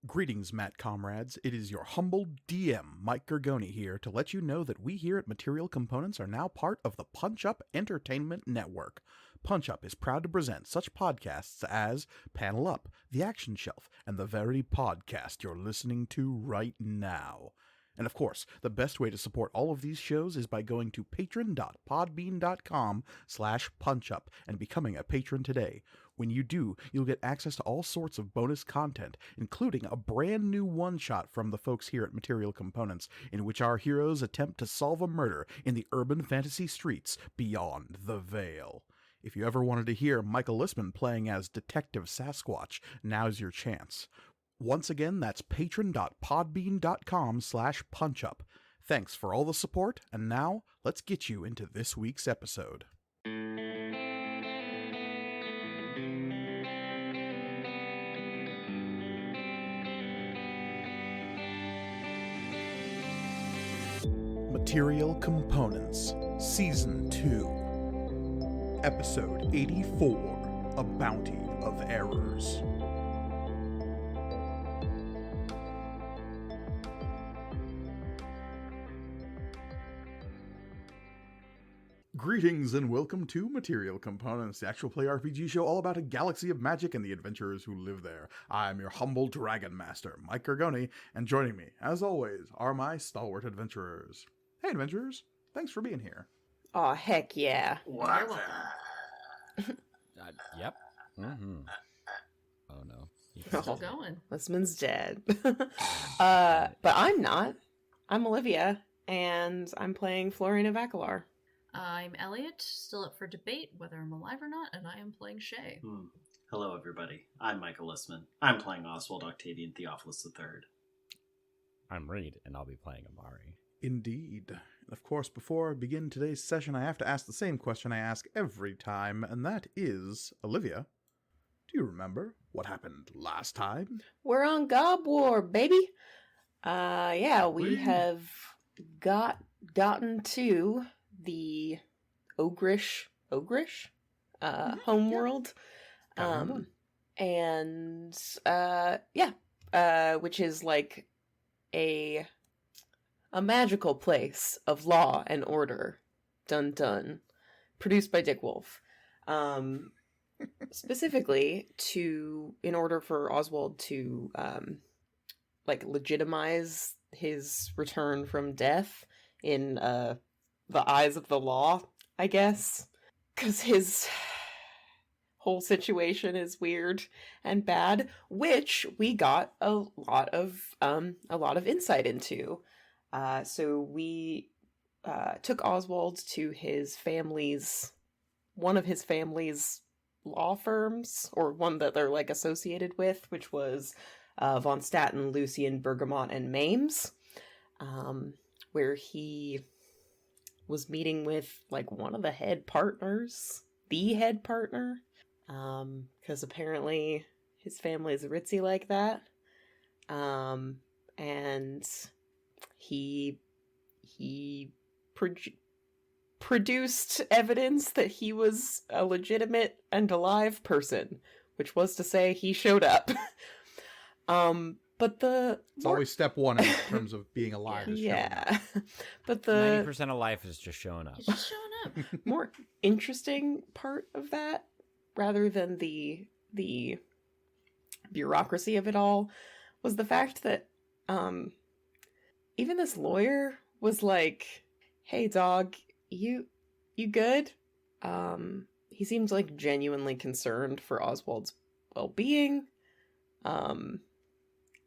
Greetings, Matt comrades. It is your humble DM, Mike Gergoni, here to let you know that we here at Material Components are now part of the Punch Up Entertainment Network. Punch Up is proud to present such podcasts as Panel Up, The Action Shelf, and the very podcast you're listening to right now. And of course, the best way to support all of these shows is by going to patron.podbean.com/punchup and becoming a patron today. When you do, you'll get access to all sorts of bonus content, including a brand new one-shot from the folks here at Material Components, in which our heroes attempt to solve a murder in the urban fantasy streets beyond the Veil. If you ever wanted to hear Michael Listman playing as Detective Sasquatch, now's your chance. Once again, that's patron.podbean.com/punchup. Thanks for all the support, and now let's get you into this week's episode. Material Components, Season 2, Episode 84, A Bounty of Errors. Greetings and welcome to Material Components, the actual play RPG show all about a galaxy of magic and the adventurers who live there. I'm your humble Dragon Master, Mike Gergoni, and joining me, as always, are my stalwart adventurers. Hey adventurers, thanks for being here. Aw, heck yeah. What? Yep. Mm-hmm. Oh no. Still going. Listman's dead. But I'm not. I'm Olivia, and I'm playing Florian Avacalar. I'm Elliot, still up for debate whether I'm alive or not, and I am playing Shay. Hello, everybody. I'm Michael Listman. I'm playing Oswald Octavian Theophilus III. I'm Reed, and I'll be playing Amari. Indeed. Of course, before I begin today's session, I have to ask the same question I ask every time, and that is, Olivia, do you remember what happened last time? We're on Gob War, baby. We have gotten to the ogrish homeworld. Which is like a magical place of law and order. Dun dun. Produced by Dick Wolf. Specifically in order for Oswald to legitimize his return from death in the eyes of the law, I guess, because his whole situation is weird and bad, which we got a lot of insight into. So we took Oswald to one of his family's law firms, or one that they're associated with, which was Von Statten, Lucian, Bergamot, and Mames, where he was meeting with one of the head partners, because apparently his family is ritzy like that, and he produced evidence that he was a legitimate and alive person, which was to say he showed up. It's always step one in terms of being alive. Yeah. But the 90% of life is just showing up. He's just showing up. More interesting part of that, rather than the bureaucracy of it all, was the fact that even this lawyer was like, "Hey dog, you good?" He seemed genuinely concerned for Oswald's well-being.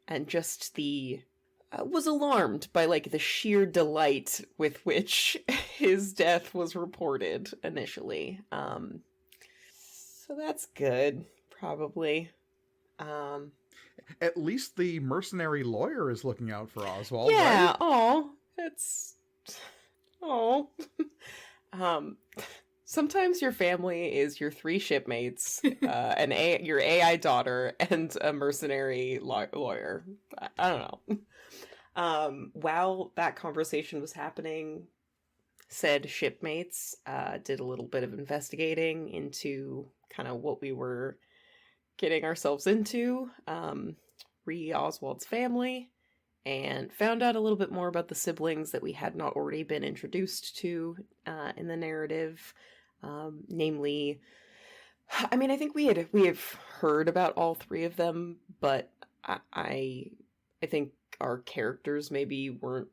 And just was alarmed by the sheer delight with which his death was reported initially. So that's good, probably. At least the mercenary lawyer is looking out for Oswald, yeah, right? Sometimes your family is your 3 shipmates, your AI daughter, and a mercenary lawyer. I don't know. While that conversation was happening, said shipmates did a little bit of investigating into kind of what we were getting ourselves into. Oswald's family and found out a little bit more about the siblings that we had not already been introduced to in the narrative. Namely, I mean, I think we have heard about all three of them, but I think our characters maybe weren't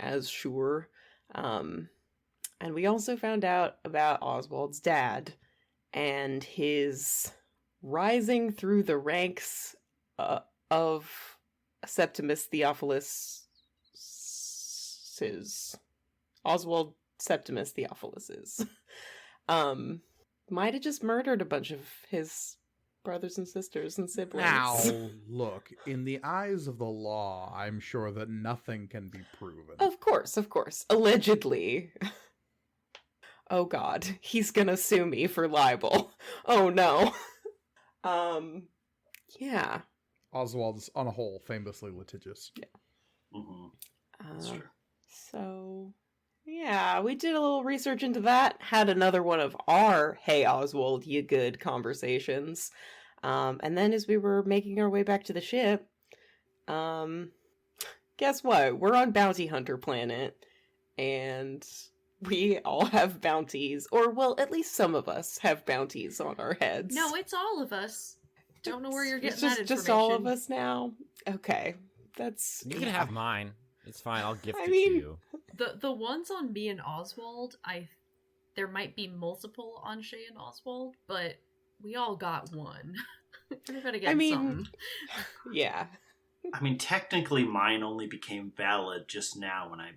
as sure. And we also found out about Oswald's dad and his rising through the ranks of Septimus Theophilus. Oswald Septimus Theophilus. Might have just murdered a bunch of his brothers and sisters and siblings. Now, look, in the eyes of the law, I'm sure that nothing can be proven. Of course. Allegedly. Oh god, he's gonna sue me for libel. Oh no. Yeah. Oswald's, on a whole, famously litigious. Yeah. Mm-hmm. That's true. So, yeah, we did a little research into that. Had another one of our "Hey Oswald, you good" conversations. And then as we were making our way back to the ship, guess what? We're on Bounty Hunter Planet, and we all have bounties, or well, at least some of us have bounties on our heads. No, it's all of us. Don't know where you're getting It's that information. just all of us now. Okay, that's You can have mine. It's fine. I'll gift I it mean- to you. The ones on me and Oswald, there might be multiple on Shay and Oswald, but we all got one. Everybody got something. Yeah. I mean, technically, mine only became valid just now when I,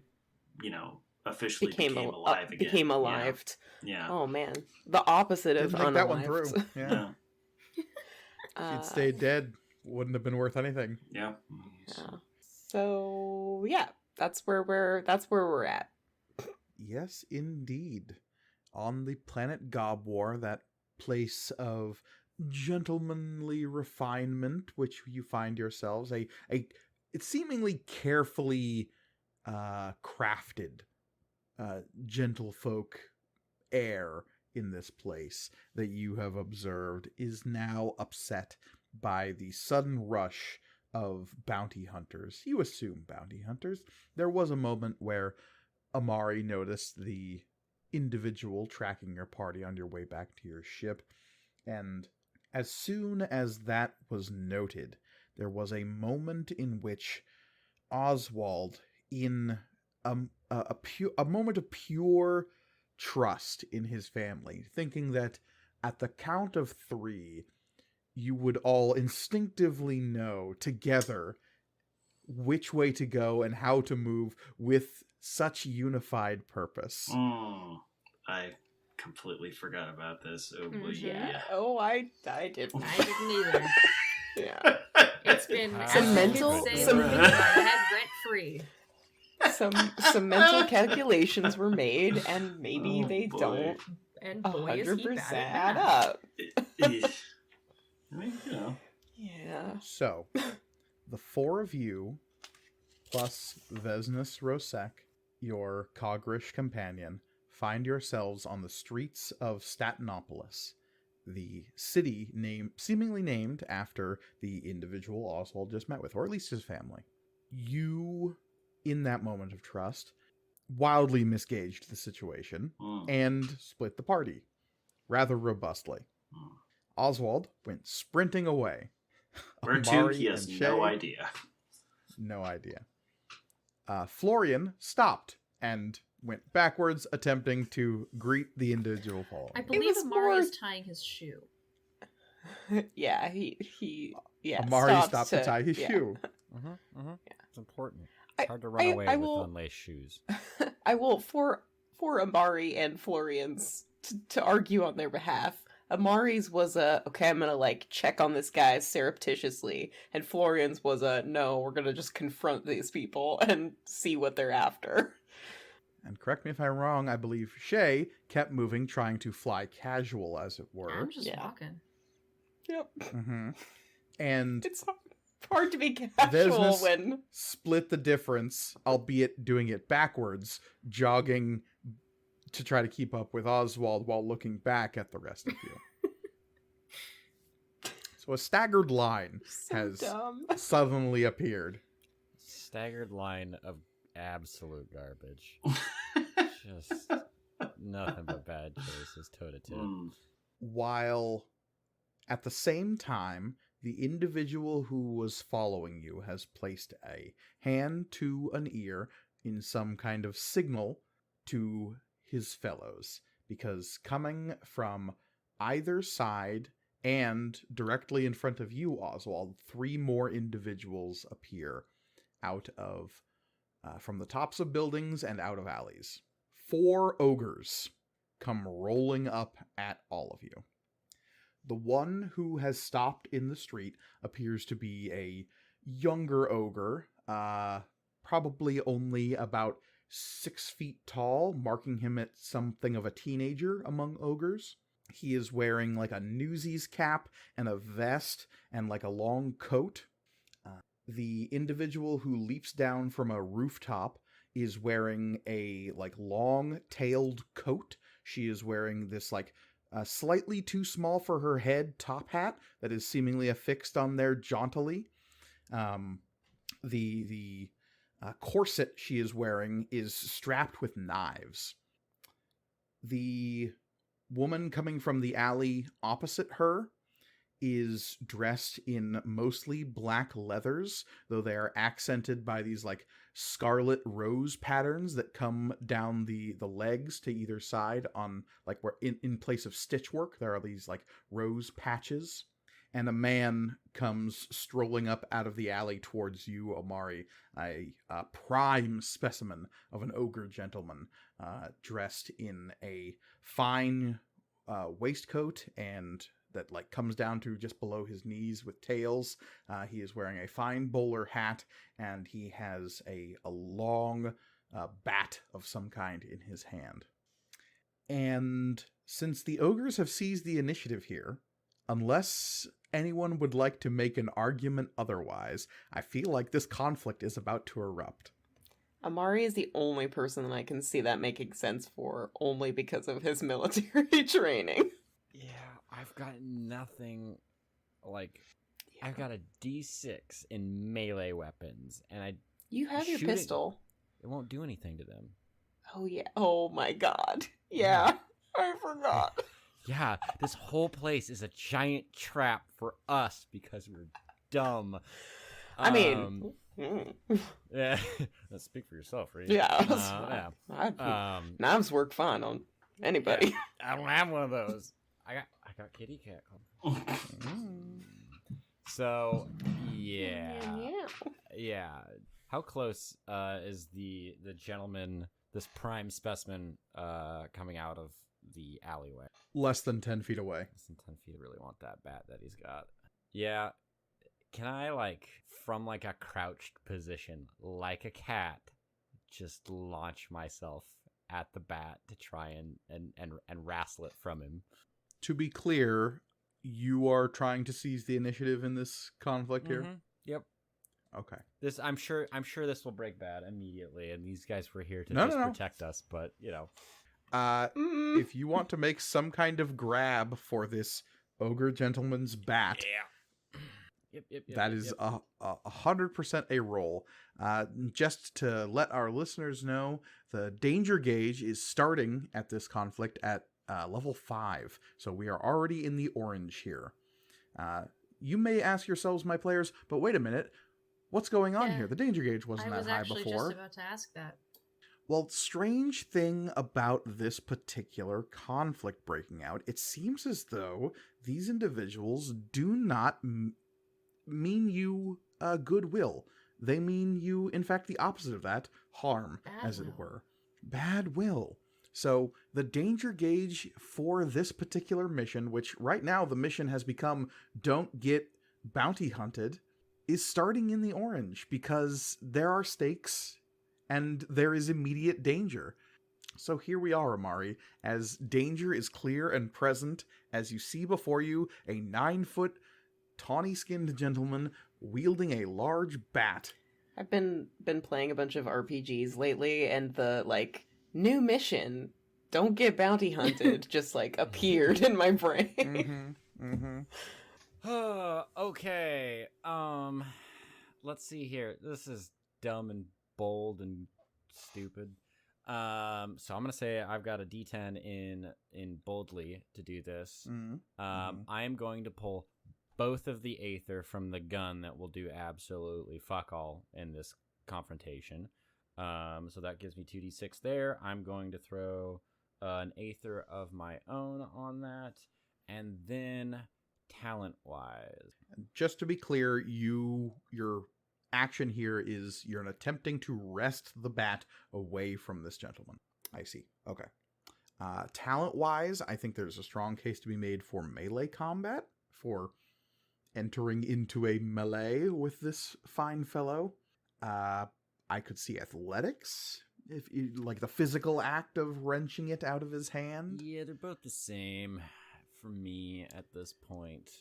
officially became alive again. Became alive. Yeah. Oh man, the opposite of Didn't think that one unalived. through. Yeah. Yeah. If he'd stayed dead, wouldn't have been worth anything. Yeah. Yeah. So yeah, that's where we're at. Yes, indeed. On the planet Gobwar, that place of gentlemanly refinement, which you find yourselves, it's seemingly carefully crafted gentlefolk air in this place that you have observed is now upset by the sudden rush of bounty hunters. You assume bounty hunters. There was a moment where Amari noticed the individual tracking your party on your way back to your ship, and as soon as that was noted, there was a moment in which Oswald, in a moment of pure trust in his family, thinking that at the count of 3, you would all instinctively know together which way to go and how to move with such unified purpose. I completely forgot about this. Oh boy, Mhm. yeah. Oh, I didn't. I didn't either. Yeah. It's been Some mental- some- my head rent free. Some mental calculations were made, and maybe Oh, they boy. don't And boy, is he 100% bad at add math. up. I mean, Yeah. So, the 4 of you, plus Vesnus Rosek, your Cogrish companion, find yourselves on the streets of Statinopolis, the city seemingly named after the individual Oswald just met with, or at least his family. You, in that moment of trust, wildly misgauged the situation and split the party rather robustly. Oswald went sprinting away. Where to? Amari He has and no Shay, idea. No idea. Florian stopped and went backwards, attempting to greet the individual following. I believe was Amari more- is tying his shoe. Yeah, he Amari stopped to tie his yeah. shoe. It's important. I- It's hard to run I away with will- unlaced shoes. I will, for Amari and Florian's, to argue on their behalf, Amari's was okay, I'm gonna check on this guy surreptitiously, and Florian's was no, we're gonna just confront these people and see what they're after. And correct me if I'm wrong, I believe Shay kept moving, trying to fly casual, as it were. I'm just Yeah. walking. Yep. Mm-hmm. And It's hard to be casual Business- when... split the difference, albeit doing it backwards, jogging to try to keep up with Oswald while looking back at the rest of you. So So a staggered line So has dumb. suddenly appeared. Staggered line of absolute garbage. Just nothing but bad choices, toe to tip. While at the same time, the individual who was following you has placed a hand to an ear in some kind of signal to his fellows, because coming from either side and directly in front of you, Oswald, 3 more individuals appear out of from the tops of buildings and out of alleys. 4 ogres come rolling up at all of you. The one who has stopped in the street appears to be a younger ogre, probably only about 6 feet tall, marking him at something of a teenager among ogres. He is wearing like a Newsies cap and a vest and like a long coat. The individual who leaps down from a rooftop is wearing a like long-tailed coat. She is wearing this like slightly too small for her head top hat that is seemingly affixed on there jauntily. The corset she is wearing is strapped with knives. The woman coming from the alley opposite her is dressed in mostly black leathers, though they are accented by these like scarlet rose patterns that come down the legs to either side on like where in place of stitchwork there are these like rose patches. And a man comes strolling up out of the alley towards you, Omari, a prime specimen of an ogre gentleman, dressed in a fine waistcoat and that like comes down to just below his knees with tails. He is wearing a fine bowler hat, and he has a long bat of some kind in his hand. And since the ogres have seized the initiative here, unless anyone would like to make an argument otherwise, I feel like this conflict is about to erupt. Amari is the only person that I can see that making sense for, only because of his military training. Yeah, I've got nothing, like, I've got a D6 in melee weapons, and You have your pistol. It won't do anything to them. Oh, yeah. Oh, my God. Yeah. I forgot. Yeah, this whole place is a giant trap for us because we're dumb. I mean... Yeah, let's speak for yourself, right? Yeah. Knives work fine on anybody. Yeah, I don't have one of those. I got kitty cat. So yeah. How close is the gentleman, this prime specimen, coming out of the alleyway? Less than 10 feet away. Less than 10 feet. I really want that bat that he's got. Yeah. Can I, like, from, like, a crouched position, like a cat, just launch myself at the bat to try and wrestle it from him? To be clear, you are trying to seize the initiative in this conflict here? Yep. Okay. This I'm sure this will break bad immediately, and these guys were here to protect us, but, you know. If you want to make some kind of grab for this ogre gentleman's bat... Yeah. Yep, that is 100% a roll. Just to let our listeners know, the danger gauge is starting at this conflict at level 5, so we are already in the orange here. You may ask yourselves, my players, but wait a minute, what's going on here? The danger gauge wasn't that high before. I was actually just about to ask that. Well, strange thing about this particular conflict breaking out, it seems as though these individuals do not mean you goodwill. They mean you, in fact, the opposite of that, harm, as it were. Bad will. So the danger gauge for this particular mission, which right now the mission has become don't get bounty hunted, is starting in the orange because there are stakes and there is immediate danger. So here we are, Amari, as danger is clear and present, as you see before you a 9-foot tawny-skinned gentleman wielding a large bat. I've been playing a bunch of RPGs lately, and the, like, new mission, don't get bounty hunted, just, like, appeared in my brain. Okay. Let's see here. This is dumb and bold and stupid. So I'm gonna say I've got a D10 in boldly to do this. I am going to pull both of the Aether from the gun that will do absolutely fuck all in this confrontation. So that gives me 2d6 there. I'm going to throw an Aether of my own on that, and then talent-wise. Just to be clear, your action here is you're attempting to wrest the bat away from this gentleman. I see. Okay. Talent-wise, I think there's a strong case to be made for melee combat, for entering into a melee with this fine fellow. I could see athletics, if you, like the physical act of wrenching it out of his hand. Yeah, they're both the same for me at this point.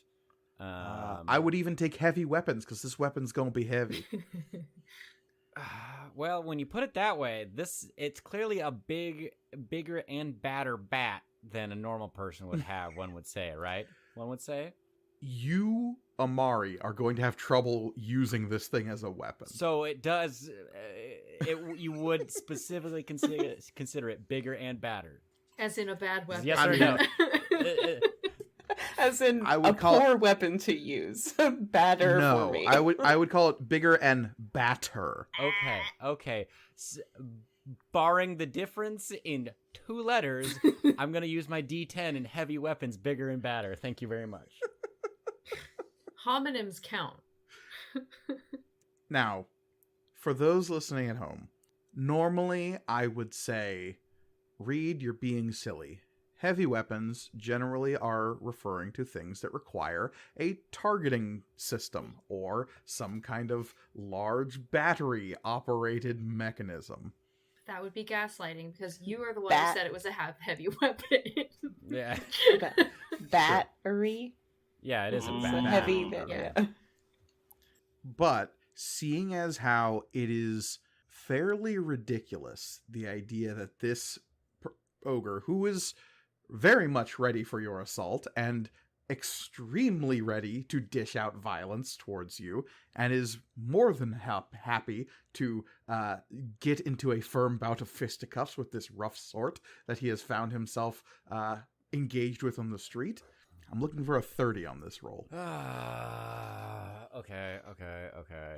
I would even take heavy weapons, because this weapon's gonna be heavy. Well, when you put it that way, it's clearly a bigger and badder bat than a normal person would have, one would say, right? One would say? You, Amari, are going to have trouble using this thing as a weapon. So it does, you would specifically consider it bigger and badder. As in a bad weapon. Yes or no? As in I would a call poor weapon to use. Batter for me. I would call it bigger and batter. Okay. Barring the difference in 2 letters, I'm going to use my D10 in heavy weapons, bigger and badder. Thank you very much. Homonyms count. Now, for those listening at home, normally I would say, Reed, you're being silly. Heavy weapons generally are referring to things that require a targeting system or some kind of large battery-operated mechanism. That would be gaslighting, because you are the one who said it was a heavy weapon. Yeah. Battery? Yeah, it is a It's bat. a heavy bit, yeah. But seeing as how it is fairly ridiculous, the idea that this ogre, who is very much ready for your assault and extremely ready to dish out violence towards you, and is more than happy to get into a firm bout of fisticuffs with this rough sort that he has found himself engaged with on the street. I'm looking for a 30 on this roll. Okay.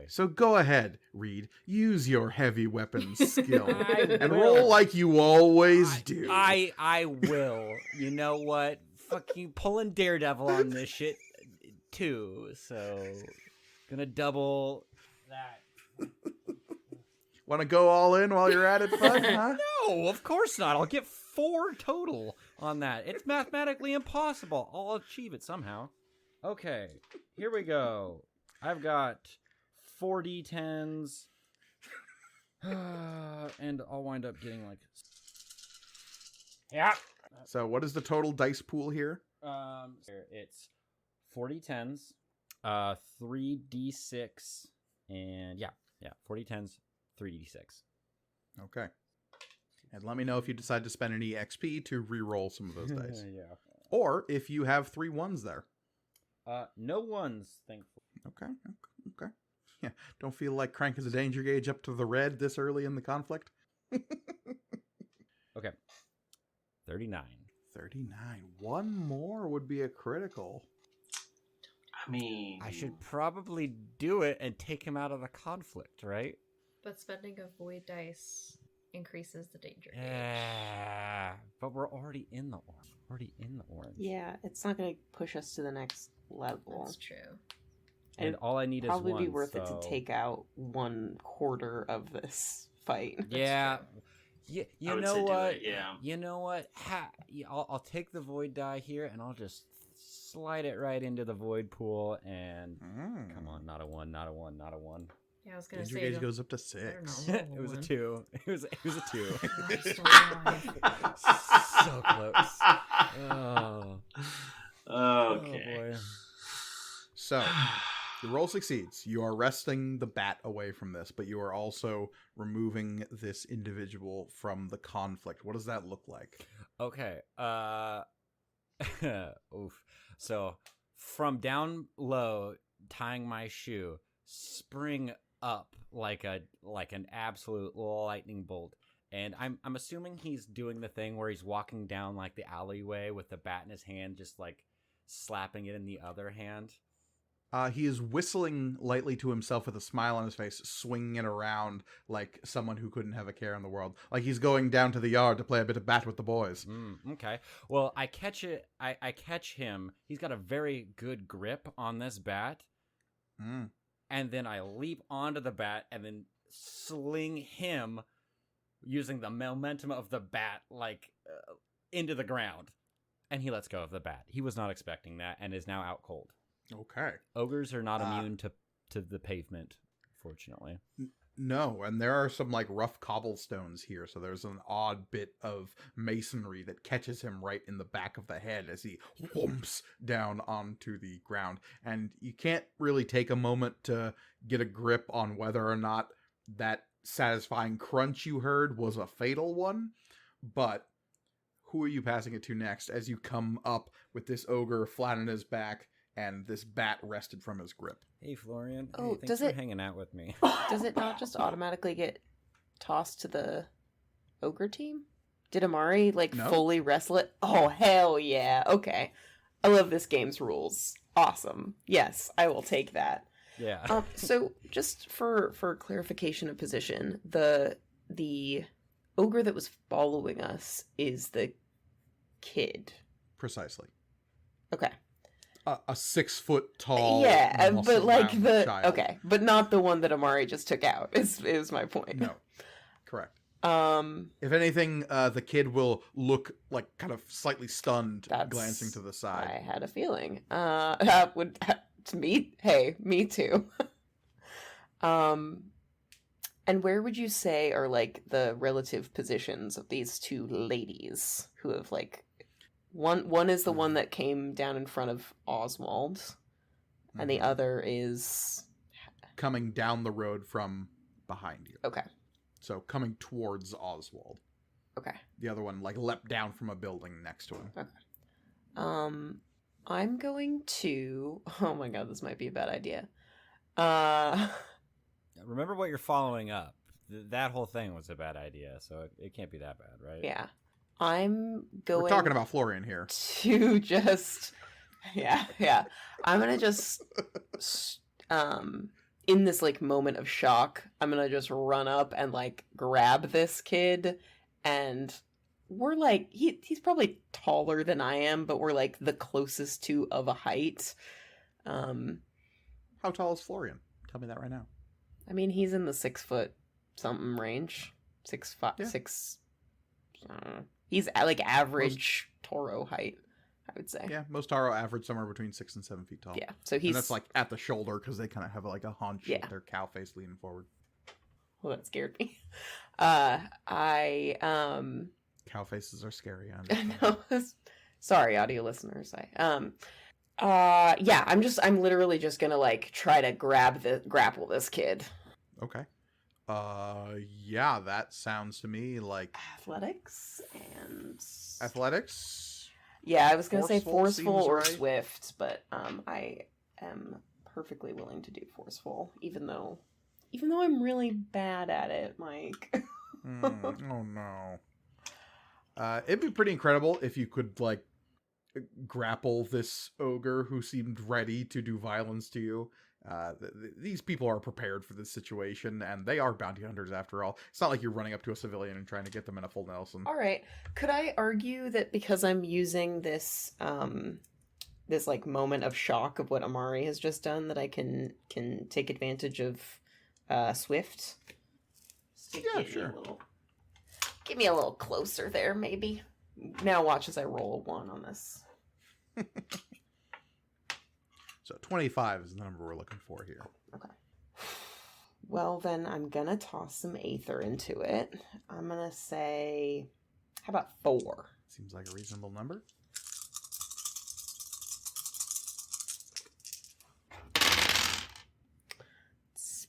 So go ahead, Reed. Use your heavy weapons skill and will. roll like you always do. I will. You know what? Fucking pulling Daredevil on this shit too. So gonna double that. Want to go all in while you're at it, bud? Huh? No, of course not. I'll get 4 total on that. It's mathematically impossible. I'll achieve it somehow. Okay, here we go. I've got 4 D10s. And I'll wind up getting like... Yeah. So what is the total dice pool here? It's 4 D10s, 3 D6, and yeah, 4 D10s, 3 D6. Okay. And let me know if you decide to spend any XP to re-roll some of those dice. Yeah. Or if you have 3 ones there. No ones, thankfully. Okay. Yeah, don't feel like cranking the danger gauge up to the red this early in the conflict. Okay. 39. 39. One more would be a critical. I mean, I should probably do it and take him out of the conflict, right? But spending a void dice increases the danger gauge. Yeah, but we're already in the orange. Yeah, it's not going to push us to the next level. That's true. And all I need is one. Probably be worth it to take out 1/4 of this fight. Yeah. You would know say do what? it, yeah. You know what? I'll take the void die here, and I'll just slide it right into the void pool. And come on, not a 1, not a 1, not a 1. Yeah, I was gonna Danger say gauge goes up to I 6. don't know, It was a one. 2. It was a 2. I'm still alive. So close. Oh. Okay. Oh boy. So, the roll succeeds. You are wresting the bat away from this, but you are also removing this individual from the conflict. What does that look like? Okay. Oof. So from down low, tying my shoe, spring up like an absolute lightning bolt. And I'm assuming he's doing the thing where he's walking down like the alleyway with the bat in his hand, just like slapping it in the other hand. He is whistling lightly to himself with a smile on his face, swinging it around like someone who couldn't have a care in the world. Like he's going down to the yard to play a bit of bat with the boys. Okay. Well, I catch it. I catch him. He's got a very good grip on this bat. And then I leap onto the bat and then sling him using the momentum of the bat into the ground. And he lets go of the bat. He was not expecting that and is now out cold. Okay. Ogres are not immune to the pavement, fortunately. No, and there are some like rough cobblestones here, so there's an odd bit of masonry that catches him right in the back of the head as he whomps down onto the ground. And you can't really take a moment to get a grip on whether or not that satisfying crunch you heard was a fatal one, but who are you passing it to next as you come up with this ogre flat on his back and this bat wrested from his grip? Hey, Florian. Oh, hey, thanks for hanging out with me. Does it not just automatically get tossed to the ogre team? Did Amari No. fully wrestle it? Oh, hell yeah. Okay. I love this game's rules. Awesome. Yes, I will take that. Yeah. So just for clarification of position, the ogre that was following us is the kid. Precisely. Okay. A 6 foot tall, yeah, but like muscle-bound child. okay, but not the one that Amari just took out. Is my point? No, correct. If anything, the kid will look like kind of slightly stunned, glancing to the side. I had a feeling. That would to me. Hey, me too. And where would you say are like the relative positions of these two ladies who have like one is the one that came down in front of Oswald, and the other is coming down the road from behind you. Okay. So coming towards Oswald. Okay. The other one like leapt down from a building next to him. Okay. I'm going to. Oh my god, this might be a bad idea. Remember what you're following up. That whole thing was a bad idea, so it can't be that bad, right? Yeah. I'm going. We're talking about Florian here. To just. Yeah. I'm gonna just. In this like moment of shock, I'm gonna just run up and like grab this kid, and we're like he's probably taller than I am, but we're like the closest to of a height. How tall is Florian? Tell me that right now. I mean, he's in the 6 foot something range. 6'5", Yeah. 6. He's like average Toro height, I would say. Yeah, most Taro average somewhere between 6 and 7 feet tall. Yeah, so he's. And that's like at the shoulder because they kind of have like a haunch Yeah. with their cow face leaning forward. Well, that scared me. Cow faces are scary. I I understand. know. Sorry, audio listeners. Yeah, I'm literally just gonna like try to grapple this kid. Okay. Yeah, that sounds to me like Athletics and athletics. Yeah, I was gonna say Forceful forceful seems or right. swift, but I am perfectly willing to do forceful, even though I'm really bad at it, Mike. Oh no. It'd be pretty incredible if you could like grapple this ogre who seemed ready to do violence to you. These people are prepared for this situation, and they are bounty hunters after all. It's not like you're running up to a civilian and trying to get them in a full Nelson. All right. Could I argue that because I'm using this this like moment of shock of what Amari has just done, that I can take advantage of Swift? So Yeah, give me sure. Get me a little closer there, maybe. Now watch as I roll a 1 on this. So 25 is the number we're looking for here. Okay. Well, then I'm gonna toss some Aether into it. I'm gonna say, how about 4? Seems like a reasonable number. It's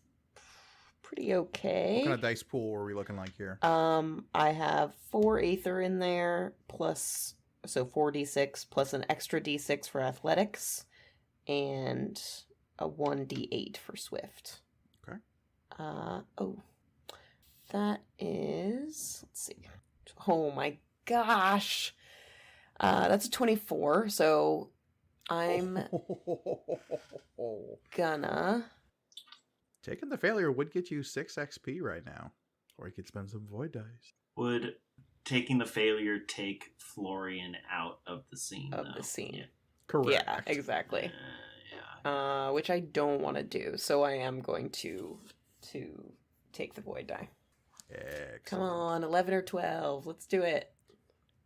pretty okay. What kind of dice pool are we looking like here? I have 4 Aether in there, plus, so 4d6, plus an extra d6 for athletics, and a 1d8 for swift. Okay. That is, let's see. Oh my gosh. That's a 24, so I'm gonna... Taking the failure would get you 6 XP right now. Or you could spend some void dice. Would taking the failure take Florian out of the scene? Yeah. Correct. Yeah, exactly. Which I don't want to do, so I am going to take the void die. Excellent. Come on, 11 or 12. Let's do it.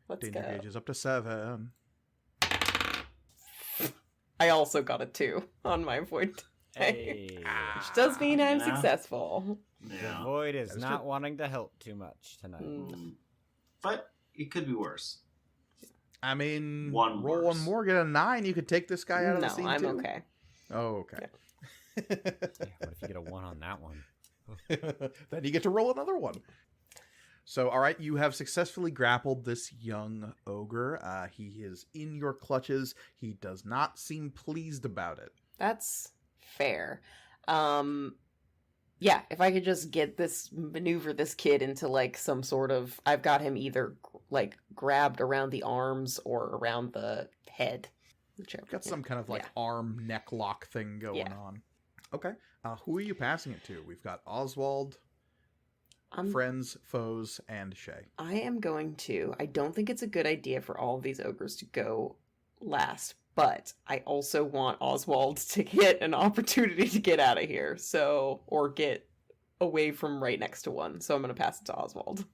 Let's Danger go. gauge is up to 7. I also got a 2 on my void die. Hey. Which does mean I'm successful. The Yeah. void is That's not good. wanting to help too much tonight. But it could be worse. I mean, One roll worse. one more, get a 9. You could take this guy out of the No, scene I'm too. okay. Oh, okay. Yeah, what if you get a 1 on that one? Then you get to roll another one. So, all right, you have successfully grappled this young ogre. He is in your clutches. He does not seem pleased about it. That's fair. Yeah, if I could just maneuver this kid into like some sort of, I've got him either like grabbed around the arms or around the head. Whichever. Got some kind of like arm neck lock thing going on. Okay. Who are you passing it to? We've got Oswald, friends, foes, and Shay. I am going to. I don't think it's a good idea for all of these ogres to go last, but I also want Oswald to get an opportunity to get out of here, or get away from right next to one. So I'm going to pass it to Oswald.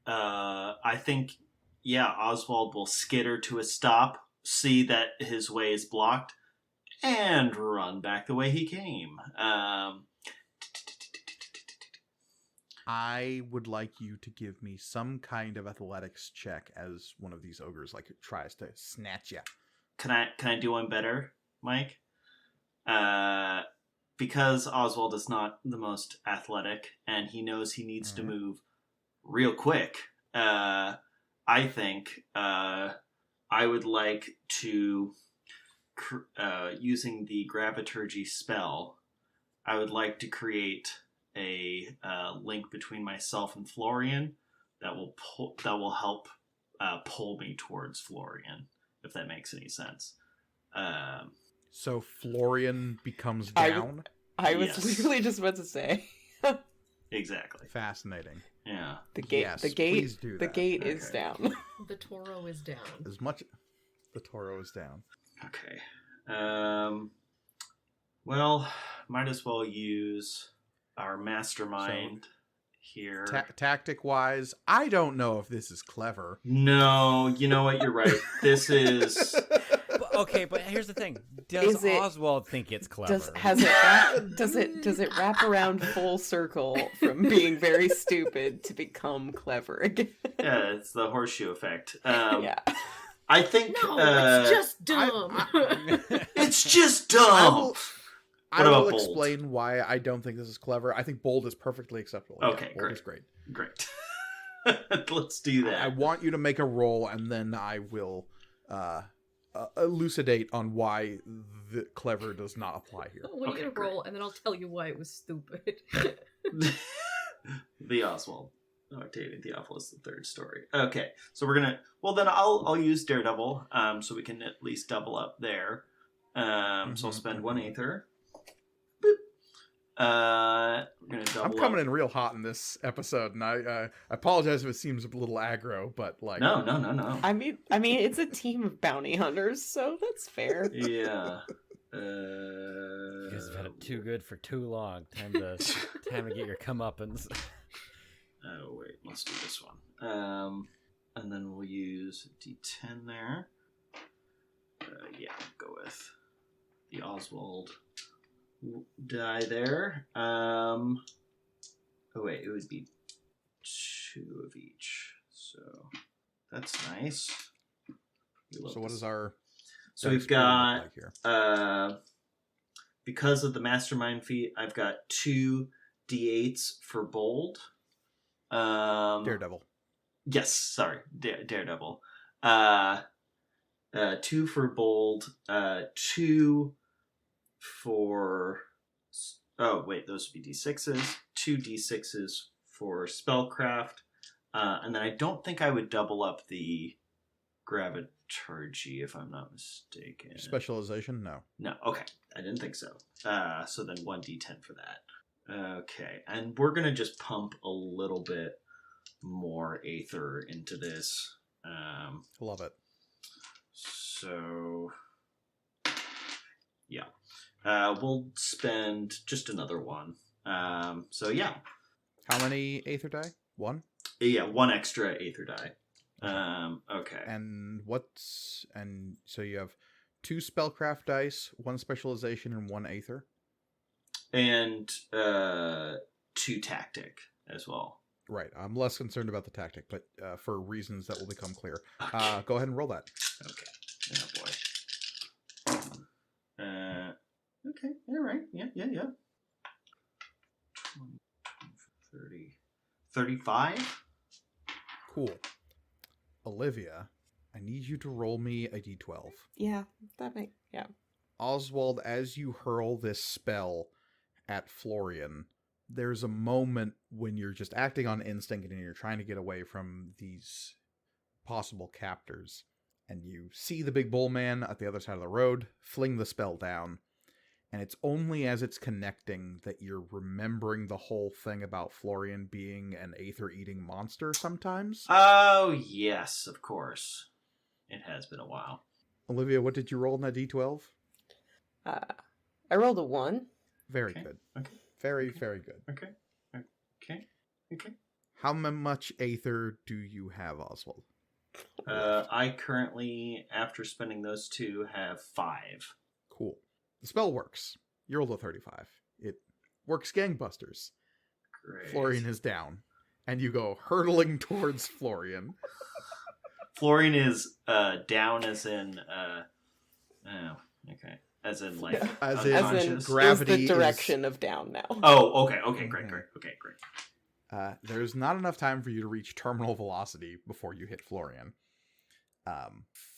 I think, Oswald will skitter to a stop, see that his way is blocked, and run back the way he came. I would like you to give me some kind of athletics check as one of these ogres like tries to snatch you. Can I do one better, Mike? Because Oswald is not the most athletic, and he knows he needs to move real quick. I think I would like to, using the Graviturgy spell, I would like to create a link between myself and Florian that will help pull me towards Florian, if that makes any sense. So Florian becomes down? I was literally just about to say. Exactly. Fascinating. Yeah. The gate. Yes, the gate. please do The that. gate is down. The Toro is down. The Toro is down. Okay. Well, might as well use our mastermind here. Tactic wise, I don't know if this is clever. No, you know what? You're right. This is. But here's the thing: does Oswald think it's clever? Does it wrap around full circle from being very stupid to become clever again? Yeah, it's the horseshoe effect. Yeah. I think. No, it's just dumb. It's just dumb. I will Bold? explain why I don't think this is clever. I think bold is perfectly acceptable. Okay, bold is great. Great. Let's do that. I want you to make a roll, and then I will elucidate on why the clever does not apply here. I want you to roll, and then I'll tell you why it was stupid. The Oswald. Octavian Theophilus, the third story. Okay, so we're gonna. Well, then I'll use Daredevil, so we can at least double up there. So I'll spend 1 aether. Boop. We're gonna double. I'm coming in real hot in this episode, and I apologize if it seems a little aggro, but like No. I mean, it's a team of bounty hunters, so that's fair. Yeah. You guys have had it too good for too long. Time to get your comeuppance. Oh wait, let's do this one. And then we'll use D10 there. Go with the Oswald die there. Oh wait, it would be 2 of each. So that's nice. So what is our? So we've got here? Because of the mastermind feat, I've got 2 D8s for bold. Daredevil. Yes, sorry, Daredevil. 2 for bold, 2 for... Oh, wait, those would be d6s. 2 d6s for spellcraft. And then I don't think I would double up the gravitargy, if I'm not mistaken. Specialization? No. No, okay. I didn't think so. So then 1d10 for that. Okay, and we're going to just pump a little bit more Aether into this. Love it. So, yeah. We'll spend just another one. So, yeah. How many Aether die? 1? Yeah, 1 extra Aether die. Okay. And so you have 2 spellcraft dice, 1 specialization, and 1 Aether? And 2 tactic as well. Right. I'm less concerned about the tactic, but for reasons that will become clear. Okay. Go ahead and roll that. Okay. Oh, boy. Okay. All right. Yeah. 20, 30. 35? Cool. Olivia, I need you to roll me a d12. Yeah, yeah. Oswald, as you hurl this spell at Florian, there's a moment when you're just acting on instinct and you're trying to get away from these possible captors. And you see the big bull man at the other side of the road, fling the spell down. And it's only as it's connecting that you're remembering the whole thing about Florian being an aether-eating monster sometimes. Oh, yes, of course. It has been a while. Olivia, what did you roll in that d12? I rolled a 1. Very Okay. good. Okay. Very, very good. Okay. How much aether do you have, Oswald? I currently, after spending those 2, have 5. Cool. The spell works. You rolled a 35. It works gangbusters. Great. Florian is down. And you go hurtling towards Florian. Florian is down as in... oh, okay. As in, like, As in unconscious? gravity is the direction of down now. Oh, okay. Great. There's not enough time for you to reach terminal velocity before you hit Florian.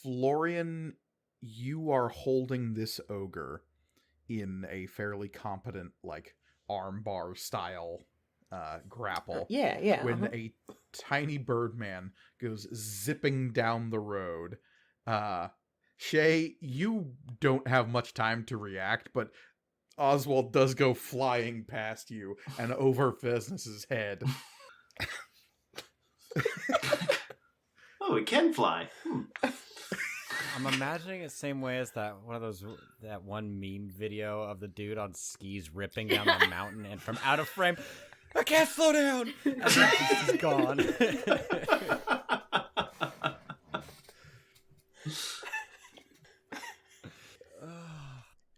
Florian, you are holding this ogre in a fairly competent, like, armbar style grapple. Yeah. When a tiny birdman goes zipping down the road. Shay, you don't have much time to react, but Oswald does go flying past you and over Business's head. Oh, it can fly. I'm imagining it the same way as that one meme video of the dude on skis ripping down the mountain and from out of frame, I can't slow down! And then he's gone.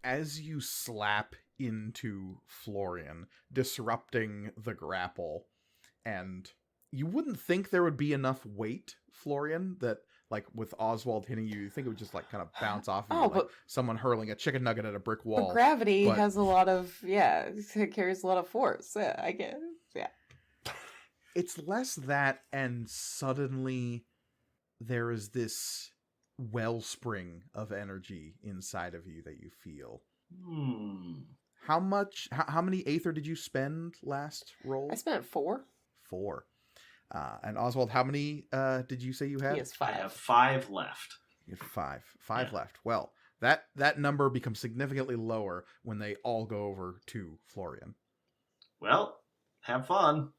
As you slap into Florian, disrupting the grapple, and you wouldn't think there would be enough weight, Florian, that, like, with Oswald hitting you, you think it would just, like, kind of bounce off of you, like someone hurling a chicken nugget at a brick wall. But gravity has a lot of, it carries a lot of force. Yeah, I guess, yeah. It's less that, and suddenly there is this wellspring of energy inside of you that you feel. How many aether did you spend last roll? I spent 4. 4. And Oswald, how many did you say you had? He has 5. I have 5 left. You have 5. 5 left. Well, that number becomes significantly lower when they all go over to Florian. Well, have fun.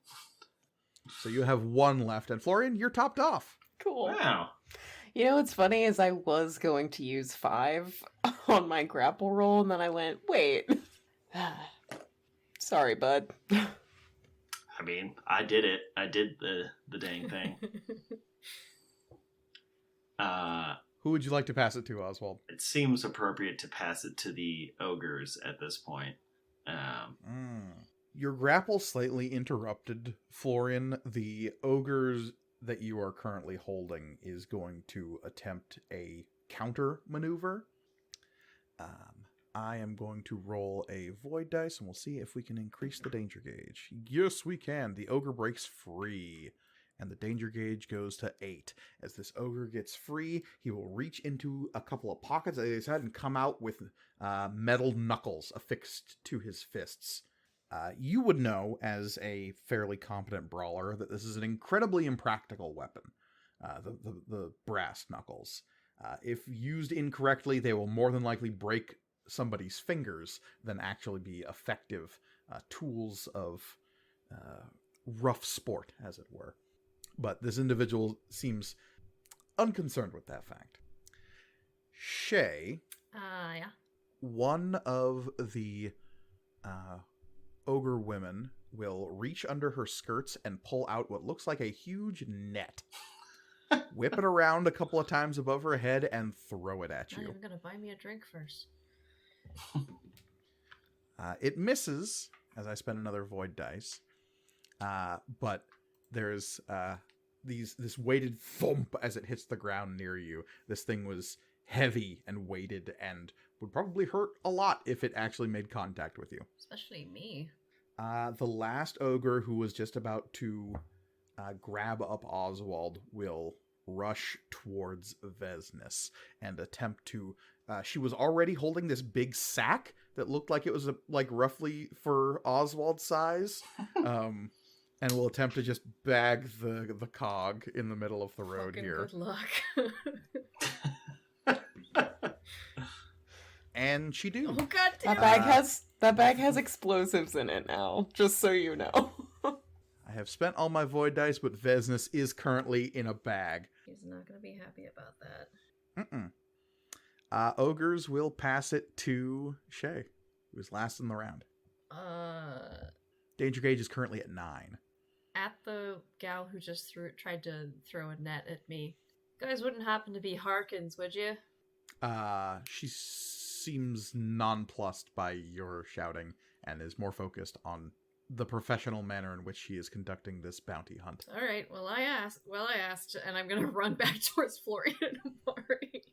So you have 1 left, and Florian, you're topped off. Cool. Wow. You know what's funny is I was going to use 5 on my grapple roll, and then I went, wait. Sorry, bud. I mean, I did it. I did the dang thing. Who would you like to pass it to, Oswald? It seems appropriate to pass it to the ogres at this point. Your grapple slightly interrupted, Florian. The ogres that you are currently holding is going to attempt a counter maneuver. I am going to roll a void dice, and we'll see if we can increase the danger gauge. Yes, we can. The ogre breaks free And the danger gauge goes to 8. As this ogre gets free, he will reach into a couple of pockets at his head and come out with metal knuckles affixed to his fists. You would know, as a fairly competent brawler, that this is an incredibly impractical weapon, the brass knuckles. If used incorrectly, they will more than likely break somebody's fingers than actually be effective tools of rough sport, as it were. But this individual seems unconcerned with that fact. Shay, Yeah. one of the ogre women will reach under her skirts and pull out what looks like a huge net. Whip it around a couple of times above her head and throw it at Not you. even gonna buy me a drink first. It misses as I spend another void dice. But there's this weighted thump as it hits the ground near you. This thing was heavy and weighted and would probably hurt a lot if it actually made contact with you. Especially me. The last ogre, who was just about to grab up Oswald, will rush towards Vesnes and attempt to... she was already holding this big sack that looked like it was like roughly for Oswald's size, and will attempt to just bag the cog in the middle of the road Fucking here. Good luck. And she do. Oh god damn That bag has explosives in it now, just so you know. I have spent all my void dice, but Vesnes is currently in a bag. He's not gonna be happy about that. Ogres will pass it to Shay, who's last in the round. Danger gauge is currently at 9. At the gal who just tried to throw a net at me. You guys wouldn't happen to be Harkins, would you? She seems nonplussed by your shouting and is more focused on the professional manner in which she is conducting this bounty hunt. All right. Well, I asked, and I'm gonna run back towards Florian and Amari.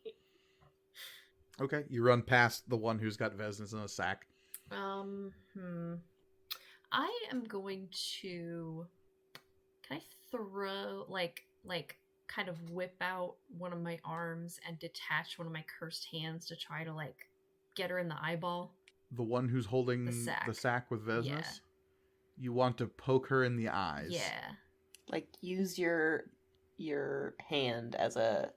Okay, you run past the one who's got Vesnes in a sack. I am going to... Can I throw, like, kind of whip out one of my arms and detach one of my cursed hands to try to, like, get her in the eyeball? The one who's holding The sack. with Vesnes? Yeah. You want to poke her in the eyes. Yeah. Like, use your hand as a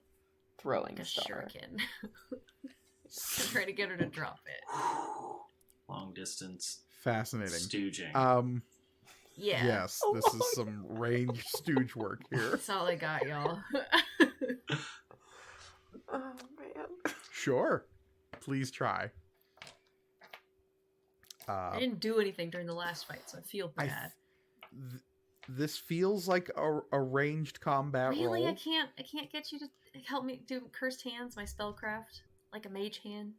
throwing Like a star. shuriken. Try to get her to drop it. Long distance Fascinating. stooging. Yeah. Yes, this is some ranged stooge work here. That's all I got, y'all. Oh, man. Sure. Please try. I didn't do anything during the last fight, so I feel bad. This feels like a ranged combat Really? roll. I can't get you to help me do cursed hands, my spellcraft? Like a mage hand?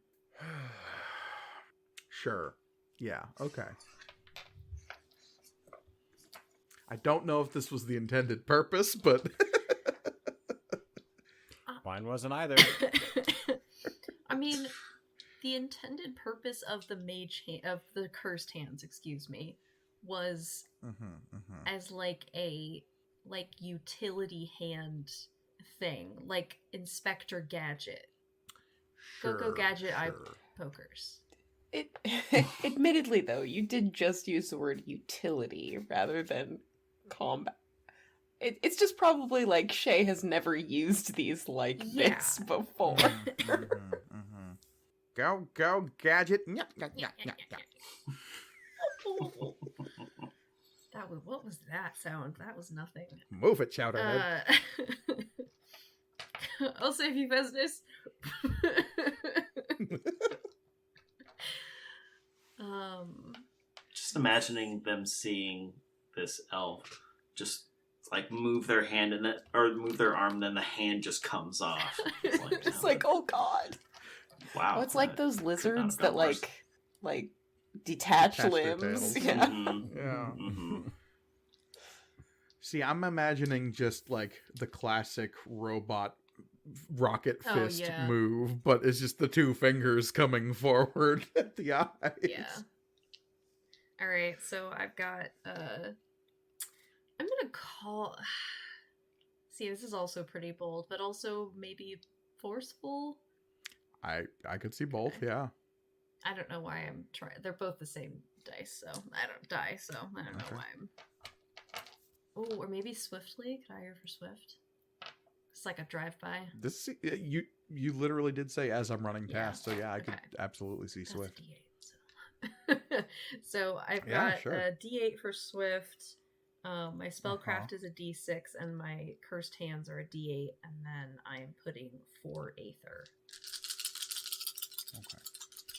Sure. Yeah, okay. I don't know if this was the intended purpose, but... Mine wasn't either. I mean, the intended purpose of the of the cursed hands, excuse me, was as like a utility hand thing, like Inspector Gadget. Go Gadget eye pokers. Admittedly, though, you did just use the word utility rather than combat. It's just probably like Shay has never used these like this before. Go Gadget. What was that sound? That was nothing. Move it, Chowderhead. I'll save you business. Just imagining them seeing this elf just like move their hand and or move their arm, and then the hand just comes off. It's like, oh god. Wow. Oh, it's like those lizards that worse. like detach Their limbs. tails. Yeah. Yeah. Mhm. See, I'm imagining just like the classic robot rocket fist move, but it's just the two fingers coming forward at the eyes. Yeah. All right, so I've got I'm gonna call. See, this is also pretty bold, but also maybe forceful. I could see both, yeah. I don't know why I'm trying. They're both the same dice, so I don't die. So I don't know why I'm. Oh, or maybe swiftly. Could I hear for swift? It's like a drive-by. This you literally did say as I'm running past, so yeah, I could Okay. absolutely see That's Swift. a D8. So I've Yeah, got sure. a D8 for swift. My spellcraft is a D6, and my cursed hands are a D8, and then I am putting 4 aether. Okay.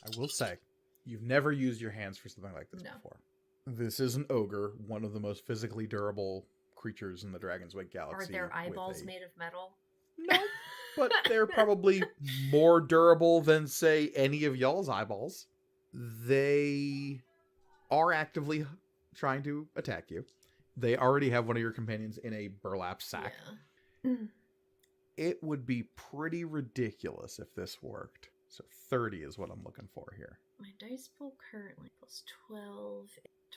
I will say, you've never used your hands for something like this No. before. This is an ogre, one of the most physically durable creatures in the Dragon's Wake Are galaxy. their with eyeballs a- made of metal? No, but they're probably more durable than, say, any of y'all's eyeballs. They are actively trying to attack you. They already have one of your companions in a burlap sack. Yeah. It would be pretty ridiculous if this worked. So 30 is what I'm looking for here. My dice pool currently plus 12,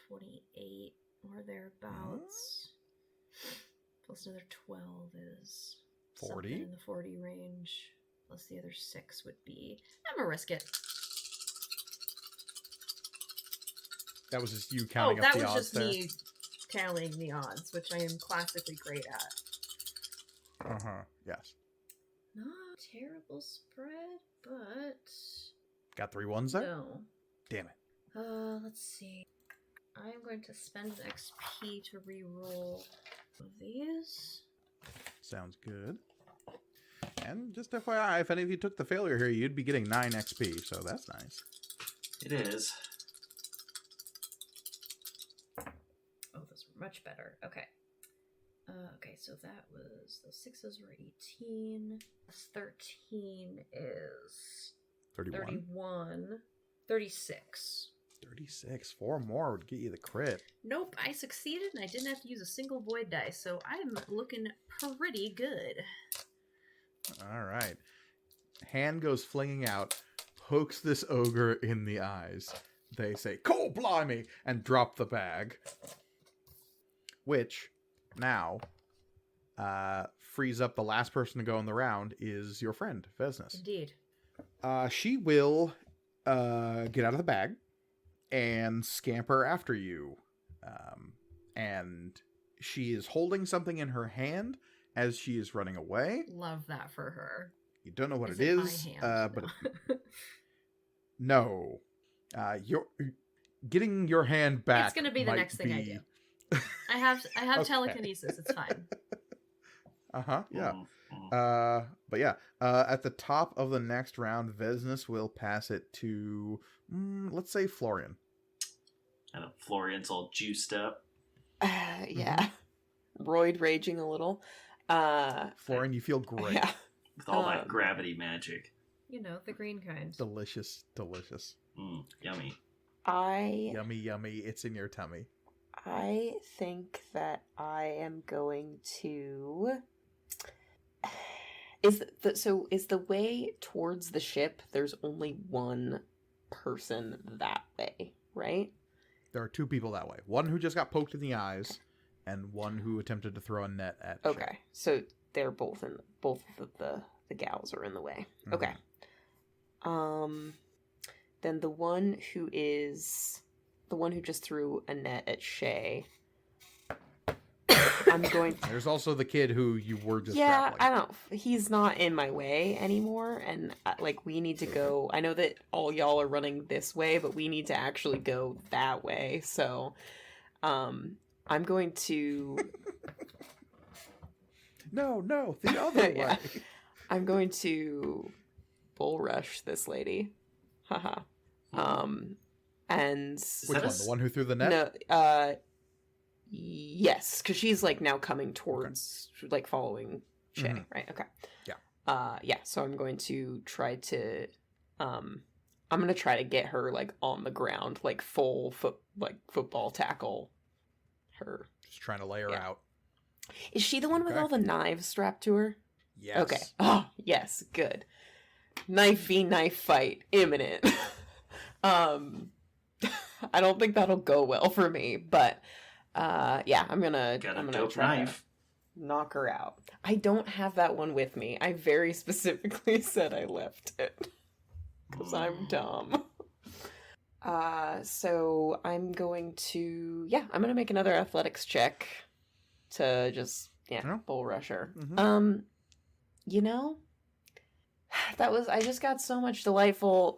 28, or thereabouts. Plus another 12 is 40? something in the 40 range. Plus the other 6 would be. I'm gonna risk it. That was just you counting that up the was odds just there. me counting the odds, which I am classically great at. Yes. Not terrible spread, but Got 3 ones there? no. Damn it. Let's see. I'm going to spend an XP to re-roll of these. Sounds good. And just FYI, if any of you took the failure here, you'd be getting 9 XP, so that's nice. It is. Oh, those were much better. Okay. Okay, so that was, those 6s were 18. Plus 13 is 31. 31. 36. 36. 4 more would get you the crit. Nope, I succeeded and I didn't have to use a single void dice, so I'm looking pretty good. All right. Hand goes flinging out, pokes this ogre in the eyes. They say, "Cold blimey!" and drop the bag. Which, now, frees up the last person to go in the round is your friend, Vesnus. Indeed. She will get out of the bag and scamper after you. And she is holding something in her hand as she is running away. Love that for her. You don't know what Is it it my is, hand? but no. You're getting your hand back. It's gonna be the might next thing I be- do. I have Okay. telekinesis. It's fine. Yeah. Mm. But yeah, at the top of the next round, Vesnus will pass it to, let's say, Florian. And Florian's all juiced up. Yeah. Roid raging a little. Florian, you feel great. Yeah. With all that gravity magic. You know, the green kind. Delicious, delicious. Yummy. Yummy, yummy. It's in your tummy. I think that I am going to. Is the way towards the ship? There's only one person that way, right? There are 2 people that way. One who just got poked in the eyes, and one who attempted to throw a net at. Okay, so they're both of the gals are in the way. Mhm. Okay. Then the one who just threw a net at Shay. I'm going. There's also the kid who you were just. Yeah, grappling. I don't. He's not in my way anymore, and we need to go. I know that all y'all are running this way, but we need to actually go that way. So, I'm going to. No, the other Yeah. way. I'm going to bull rush this lady. Haha. And Which that one? a- The one who threw the net? no, yes, because she's now coming towards, following Shay, Mhm. right? Okay. Yeah. Yeah. So I'm going to try to, I'm gonna try to get her on the ground, full football tackle her. Just trying to lay her Yeah. out. Is she the one with Okay. all the knives strapped to her? Yes. Okay. Oh, yes, good. Knife v knife fight imminent. I don't think that'll go well for me, but yeah, I'm gonna Got a I'm gonna dope try knife. knock her out. I don't have that one with me. I very specifically said I left it. Because I'm dumb. So I'm going to make another athletics check to just, bull rush her. Mhm. You know, I just got so much delightful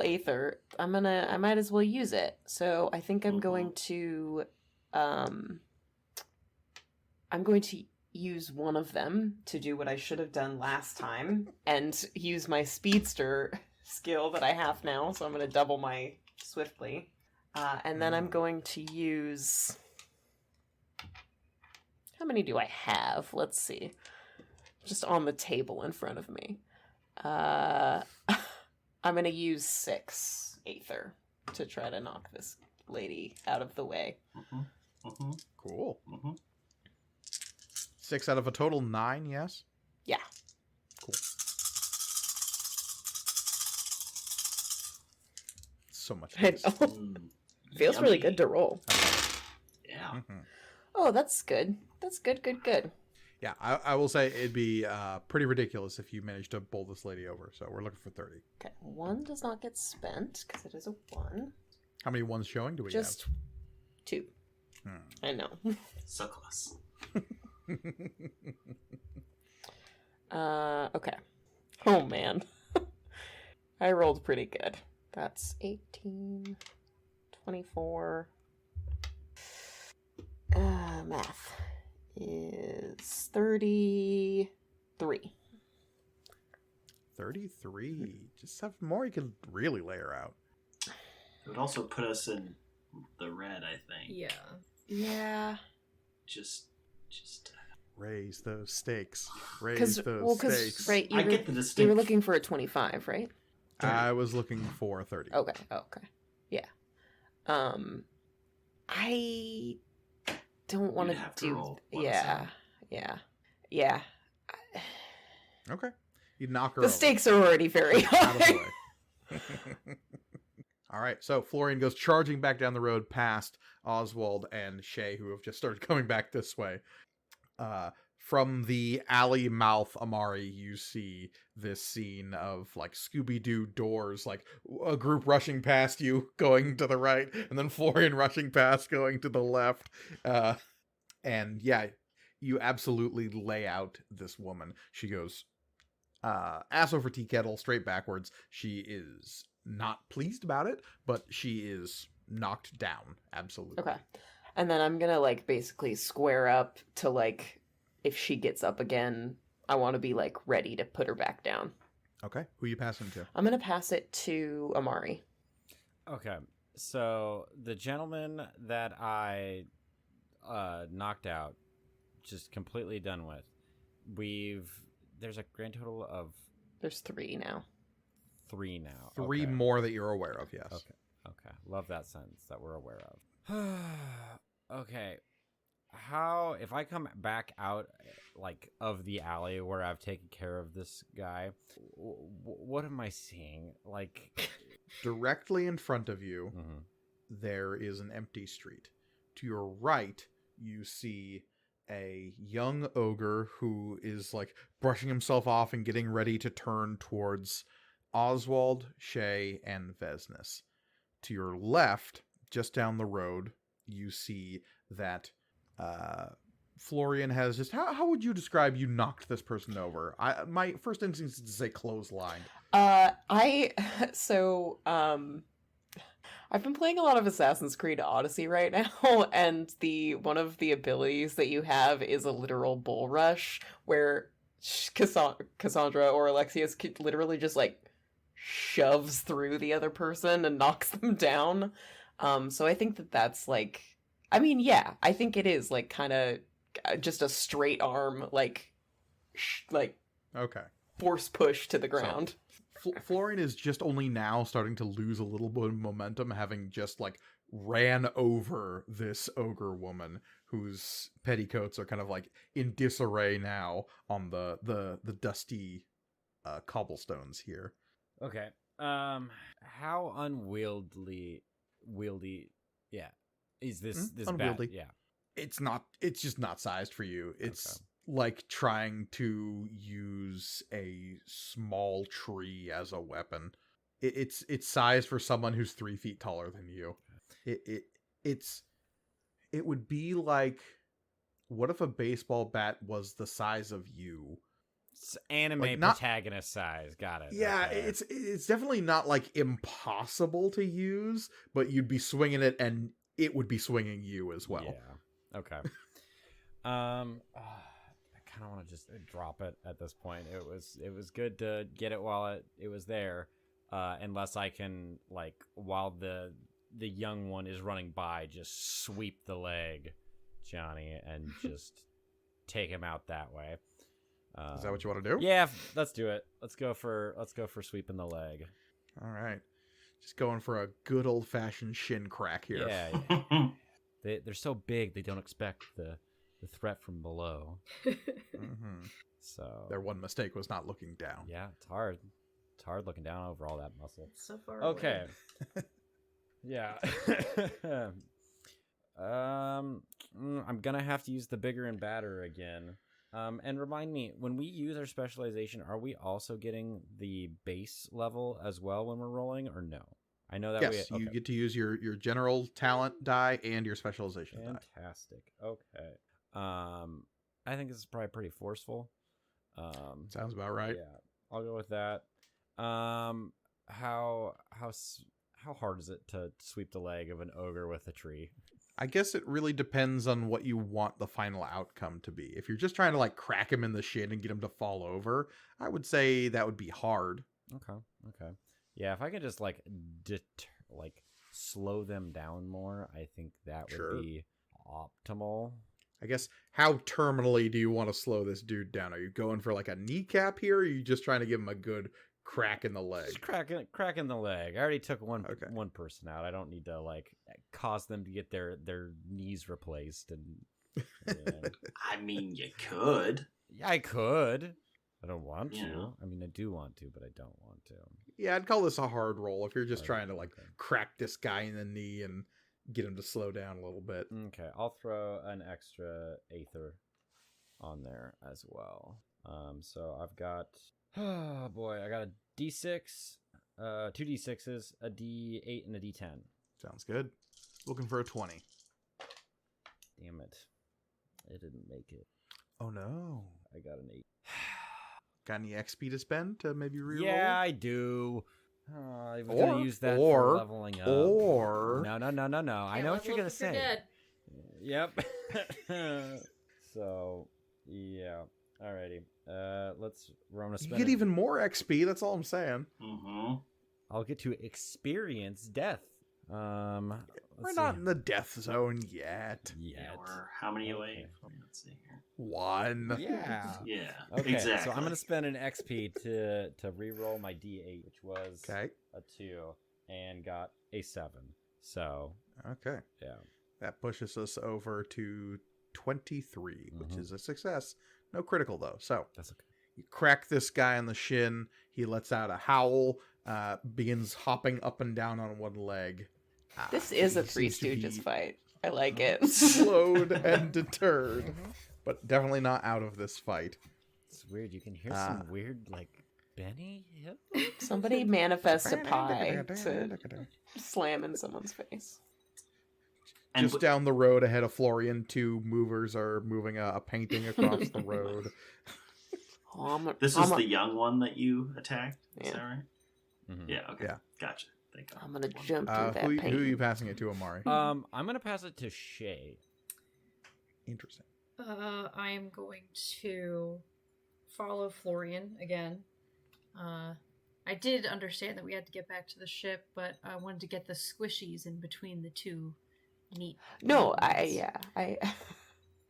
aether. I might as well use it. So I think I'm going to, use one of them to do what I should have done last time and use my speedster skill that I have now. So I'm going to double my swiftly. And then I'm going to use... How many do I have? Let's see. Just on the table in front of me. I'm going to use 6 aether to try to knock this lady out of the way. Cool. 6 out of a total 9, yes? Yeah. Cool. So much I dice. know. Feels really good to roll. Yeah. Oh, that's good. That's good. Yeah, I will say it'd be pretty ridiculous if you managed to bowl this lady over. So we're looking for 30. Okay, 1 does not get spent because it is a 1. How many ones showing do we Just 2. I know. So close. Okay. Oh man. I rolled pretty good. That's 18, 24. Math is 33. 33. Just 7 more, you can really lay her out. It would also put us in the red, I think. Yeah. Yeah. Just. Raise those stakes. Raise those stakes. Right, I get the you distinct. were looking for a 25, right? I was looking for 30. Okay. Yeah. I don't want You'd to have to do. roll one Yeah. Okay. You knock her The over. stakes are already very Out of the high. way. All right, so Florian goes charging back down the road past Oswald and Shay, who have just started coming back this way. From the alley mouth, Amari, you see this scene of like Scooby-Doo doors, like a group rushing past you going to the right, and then Florian rushing past going to the left. And yeah, you absolutely lay out this woman. She goes ass over tea kettle, straight backwards. She is not pleased about it, but she is knocked down. Absolutely. Okay. And then I'm gonna like basically square up to like if she gets up again, I want to be like ready to put her back down. Okay. Who you passing to? I'm gonna pass it to Amari. Okay, so the gentleman that I knocked out, just completely done with. There's a grand total of There's 3 now. 3 now. 3 Okay. more that you're aware of, yes. Okay. Love that sentence that we're aware of. Okay. How, if I come back out like of the alley where I've taken care of this guy, what am I seeing? Like Directly in front of you, Mhm. there is an empty street. To your right, you see a young ogre who is like brushing himself off and getting ready to turn towards Oswald, Shay, and Vesnes. To your left, just down the road, you see that Florian has just... How would you describe you knocked this person over? My first instinct is to say clotheslined. I've been playing a lot of Assassin's Creed Odyssey right now, and one of the abilities that you have is a literal bull rush, where Cassandra or Alexius literally just like shoves through the other person and knocks them down. So I think that's like, I mean, yeah, I think it is like kind of just a straight arm, like Okay. force push to the ground. Florian is just only now starting to lose a little bit of momentum, having just like ran over this ogre woman whose petticoats are kind of like in disarray now on the dusty cobblestones here. Okay. How unwieldy, yeah, is this Unwieldy. bat? Yeah. It's just not sized for you. It's like trying to use a small tree as a weapon. It's sized for someone who's 3 feet taller than you. It's it would be like, what if a baseball bat was the size of you? It's anime Like, not- protagonist size. Got it. Yeah, Okay. it's definitely not like impossible to use, but you'd be swinging it and it would be swinging you as well. Yeah. Okay. I kind of want to just drop it at this point. It was good to get it while it was there. Unless I can, like, while the young one is running by, just sweep the leg, Johnny, and just take him out that way. Is that what you want to do? Yeah, let's do it. Let's go for sweeping the leg. All right. Just going for a good old-fashioned shin crack here. Yeah. They're so big they don't expect the threat from below. Mm-hmm. So Their one mistake was not looking down. yeah, it's hard. It's hard looking down over all that muscle. It's so far Okay. away. Yeah. I'm gonna have to use the bigger and badder again. And remind me, when we use our specialization, are we also getting the base level as well when we're rolling, or no? I know that Yes, you get to use your general talent die and your specialization die. Fantastic. Okay. I think this is probably pretty forceful. Sounds about right. Yeah, I'll go with that. How hard is it to sweep the leg of an ogre with a tree? I guess it really depends on what you want the final outcome to be. If you're just trying to like crack him in the shin and get him to fall over, I would say that would be hard. Okay. Yeah, if I could just like slow them down more, I think that would be optimal. I guess, how terminally do you want to slow this dude down? Are you going for like a kneecap here, or are you just trying to give him a good crack in the leg? Just cracking the leg. I already took one person out. I don't need to like cause them to get their knees replaced. And I mean, you could. Yeah, I could. I don't want Yeah. to. I mean, I do want to, but I don't want to. Yeah, I'd call this a hard roll if you're just trying to like Okay. crack this guy in the knee and get him to slow down a little bit. Okay, I'll throw an extra aether on there as well. So I've got, oh boy, I got a D6, 2 D6s, a D8, and a D10. Sounds good. Looking for a 20. Damn it. It didn't make it. Oh no. I got an 8. Got any XP to spend to maybe reroll? Yeah, I do. I was Or- going to use that or- for leveling up. Or No. I know what Can't you're level going to up if you're say. dead. Yep. So, yeah. Alrighty. Let's Rona you spend get it. even more XP, that's all I'm saying. Mm-hmm. I'll get to experience death. We're not in the death zone yet. Yeah, we're how many away? Okay. Let's see here. 1. Yeah. Yeah, Okay, exactly. so I'm gonna spend an XP to re-roll my D8, which was Okay. a 2, and got a 7. So Okay. yeah, That pushes us over to 23, which Mhm. is a success. No critical though. So that's okay. you crack this guy on the shin. He lets out a howl, begins hopping up and down on one leg. This is a He Three seems to Stooges be fight. I like it. slowed and deterred, but definitely not out of this fight. It's weird. You can hear some weird like Benny hip. Somebody manifest a pie to slam in someone's face. And Just down the road ahead of Florian, 2 movers are moving a painting across the road. this is the young one that you attacked. Is Yeah. that right? Mhm. Yeah. Okay. Yeah. Gotcha. Thank God. I'm gonna jump through that Who are you painting. passing it to, Amari? I'm gonna pass it to Shay. Interesting. I am going to follow Florian again. I did understand that we had to get back to the ship, but I wanted to get the squishies in between the two meat. No, ones. I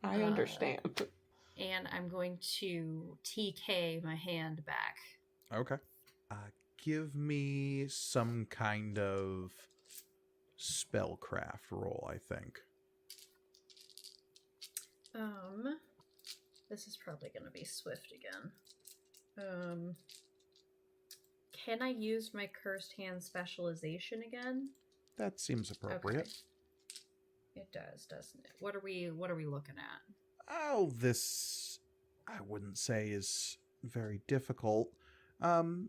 understand. And I'm going to TK my hand back. Okay. Give me some kind of spellcraft roll, I think. This is probably going to be swift again. Can I use my cursed hand specialization again? That seems appropriate. It does, doesn't it? What are we looking at? Oh, this I wouldn't say is very difficult.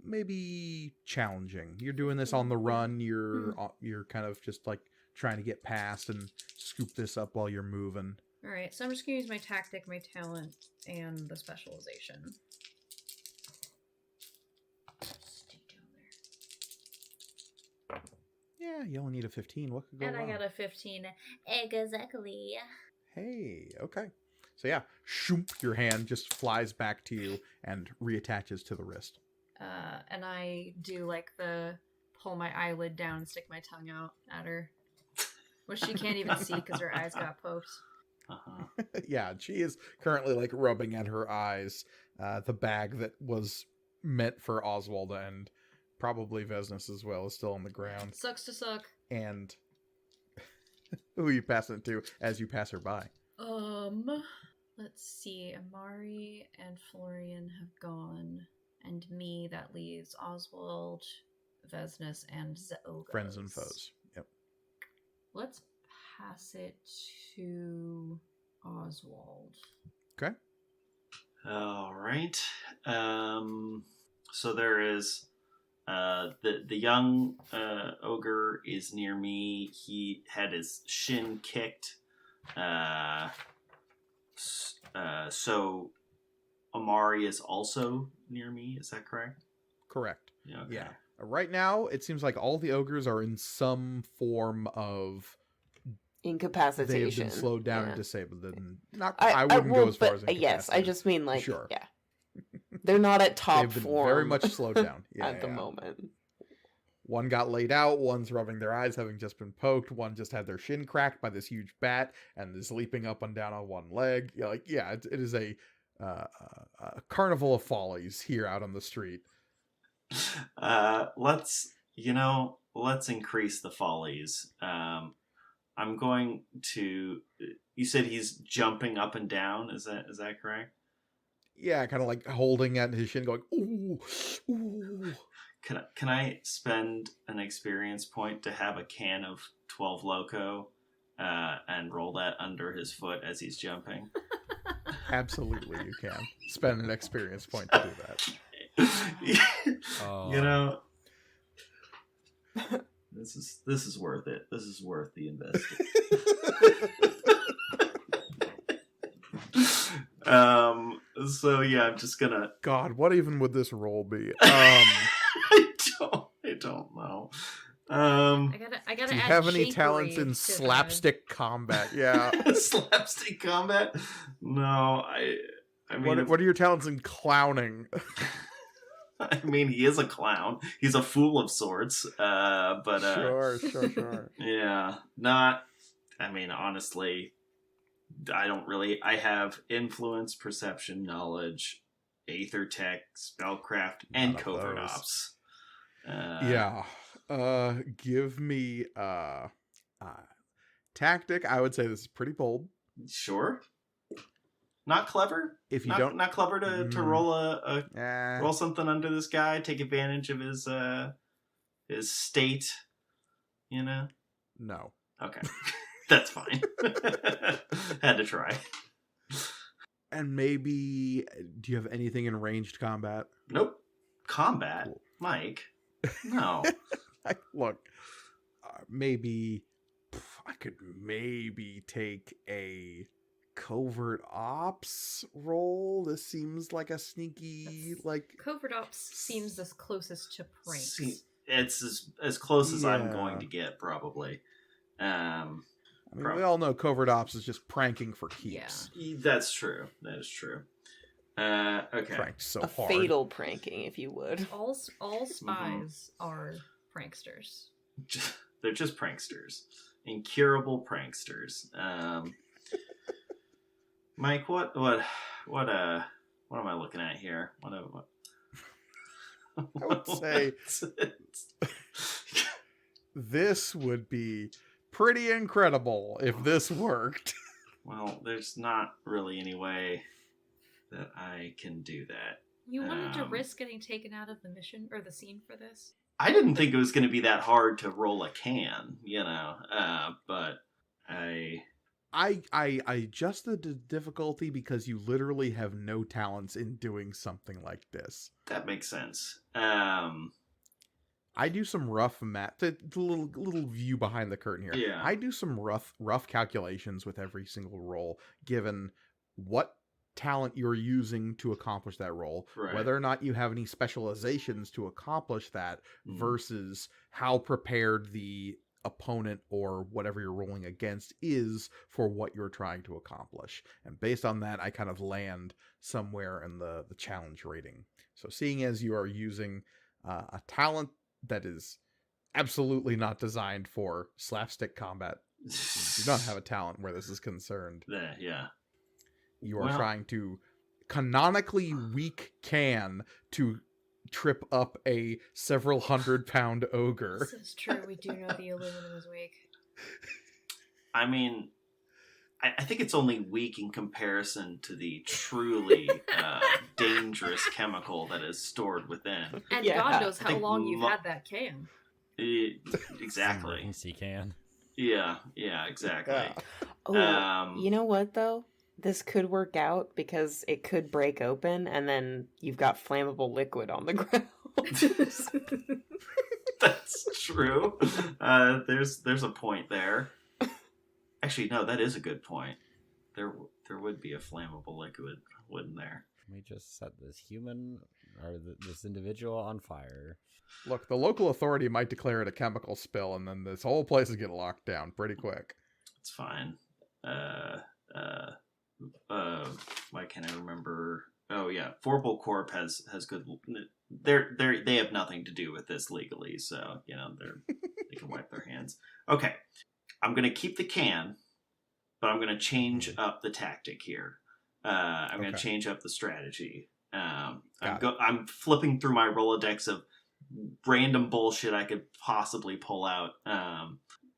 Maybe challenging. You're doing this on the run. You're kind of just like trying to get past and scoop this up while you're moving. All right, so I'm just gonna use my tactic, my talent, and the specialization. Stay down there. Yeah, you only need a 15. What could go And wrong? I got a 15. Exactly. Hey, okay. So yeah, shoop, your hand just flies back to you and reattaches to the wrist. And I do like the pull my eyelid down and stick my tongue out at her, which she can't even see because her eyes got poked. Uh-huh. Yeah, she is currently like rubbing at her eyes the bag that was meant for Oswald and probably Vesnus as well is still on the ground. Sucks to suck. And who are you passing it to as you pass her by? Let's see. Amari and Florian have gone, and me, that leaves Oswald, Vesnus, and Zeogos. Friends and foes. Yep. Let's pass it to Oswald. Okay. All right. So there is the young ogre is near me. He had his shin kicked. So Amari is also near me. Is that correct? Correct. Yeah. Okay. Yeah. Right now, it seems like all the ogres are in some form of Incapacitation. they have been slowed down Yeah. and disabled. And not, I wouldn't go as far as yes, I incapacitated. just mean like, Sure. yeah, they're not at top They've been form. very much slowed down. Yeah, at the yeah. moment. One got laid out, one's rubbing their eyes having just been poked, one just had their shin cracked by this huge bat and is leaping up and down on one leg. It is a carnival of follies here out on the street. Let's increase the follies. I'm going to. You said he's jumping up and down. Is that correct? Yeah, kind of like holding at his shin, going ooh, ooh. Can I spend an experience point to have a can of 12 Loco and roll that under his foot as he's jumping? Absolutely, you can spend an experience point to do that. Oh. This is worth it. This is worth the investment. So yeah, I'm just gonna. God, what even would this roll be? I don't know. I gotta. Do you add have any shapery talents in to slapstick combat? Yeah. Slapstick combat? No, I mean, What are your talents in clowning? I mean, he is a clown. He's a fool of sorts. But Sure. yeah, not. I mean, honestly, I have influence, perception, knowledge, aether tech, spellcraft, and None of covert those. ops. Yeah. Give me tactic. I would say this is pretty bold. Sure. Not clever. If you not, don't, not clever to roll roll something under this guy, take advantage of his state. You know. No. Okay, that's fine. Had to try. And maybe, do you have anything in ranged combat? Nope. Combat, Cool. Mike. No. Look, maybe I could maybe take a covert ops roll. This seems like a sneaky, Covert ops seems the closest to pranks. See, it's as close as I'm Yeah. going to get, probably. I mean, we all know covert ops is just pranking for keeps. That's true. That is true. Okay. Pranked so A hard. fatal pranking, if you would. All spies are pranksters. They're just pranksters. Incurable pranksters. Mike, what am I looking at here? What I would say this would be pretty incredible if this worked. Well, there's not really any way that I can do that. You wanted to risk getting taken out of the mission or the scene for this? I didn't think it was going to be that hard to roll a can, but I adjusted the difficulty because you literally have no talents in doing something like this. That makes sense. I do some rough math. The little view behind the curtain here. Yeah. I do some rough calculations with every single roll, given what talent you're using to accomplish that role, Right. whether or not you have any specializations to accomplish that, Mhm. versus how prepared the opponent or whatever you're rolling against is for what you're trying to accomplish. And based on that, I kind of land somewhere in the challenge rating. So seeing as you are using a talent that is absolutely not designed for slapstick combat, you do not have a talent where this is concerned. Yeah. You are Well- trying to canonically weak can to trip up a several 100-pound ogre. This is true. We do know the aluminum is weak. I mean, I think it's only weak in comparison to the truly dangerous chemical that is stored within. And Yeah. God knows I how think long you've had that can. Exactly. Emergency can. Yeah, exactly. Yeah. Oh, you know what though? This could work out because it could break open, and then you've got flammable liquid on the ground. That's true. There's a point there. Actually, no, that is a good point. There would be a flammable liquid, wouldn't there? We just set this human or this individual on fire. Look, the local authority might declare it a chemical spill, and then this whole place is get locked down pretty quick. It's fine. Why can't I remember? Oh yeah, Forble Corp has good. They have nothing to do with this legally, so they can wipe their hands. Okay, I'm gonna keep the can, but I'm gonna change up the tactic here. I'm gonna change up the strategy. I'm flipping through my Rolodex of random bullshit I could possibly pull out.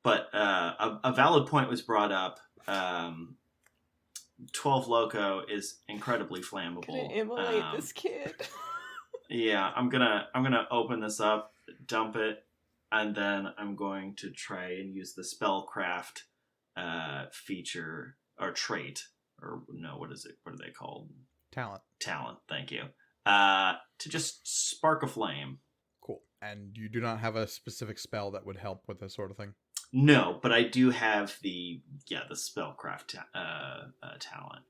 But a valid point was brought up. 12 Loco is incredibly flammable. Gonna immolate this kid. Yeah, I'm gonna open this up, dump it, and then I'm going to try and use the spellcraft feature or trait, or no, what is it? What are they called? Talent. Thank you. To just spark a flame. Cool. And you do not have a specific spell that would help with this sort of thing? No, but I do have the spellcraft talent.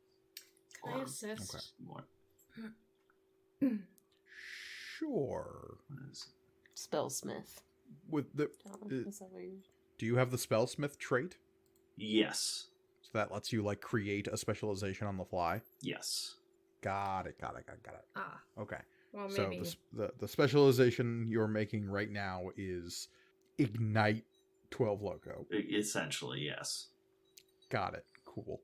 Can I assist? Okay. What Sure. is Spellsmith. With the, Is that what you- do you have the spellsmith trait? Yes. So that lets you like create a specialization on the fly. Yes. Got it. Ah, Okay. well, So maybe. the specialization you're making right now is ignite 12 Loco. Essentially, yes. Got it. Cool.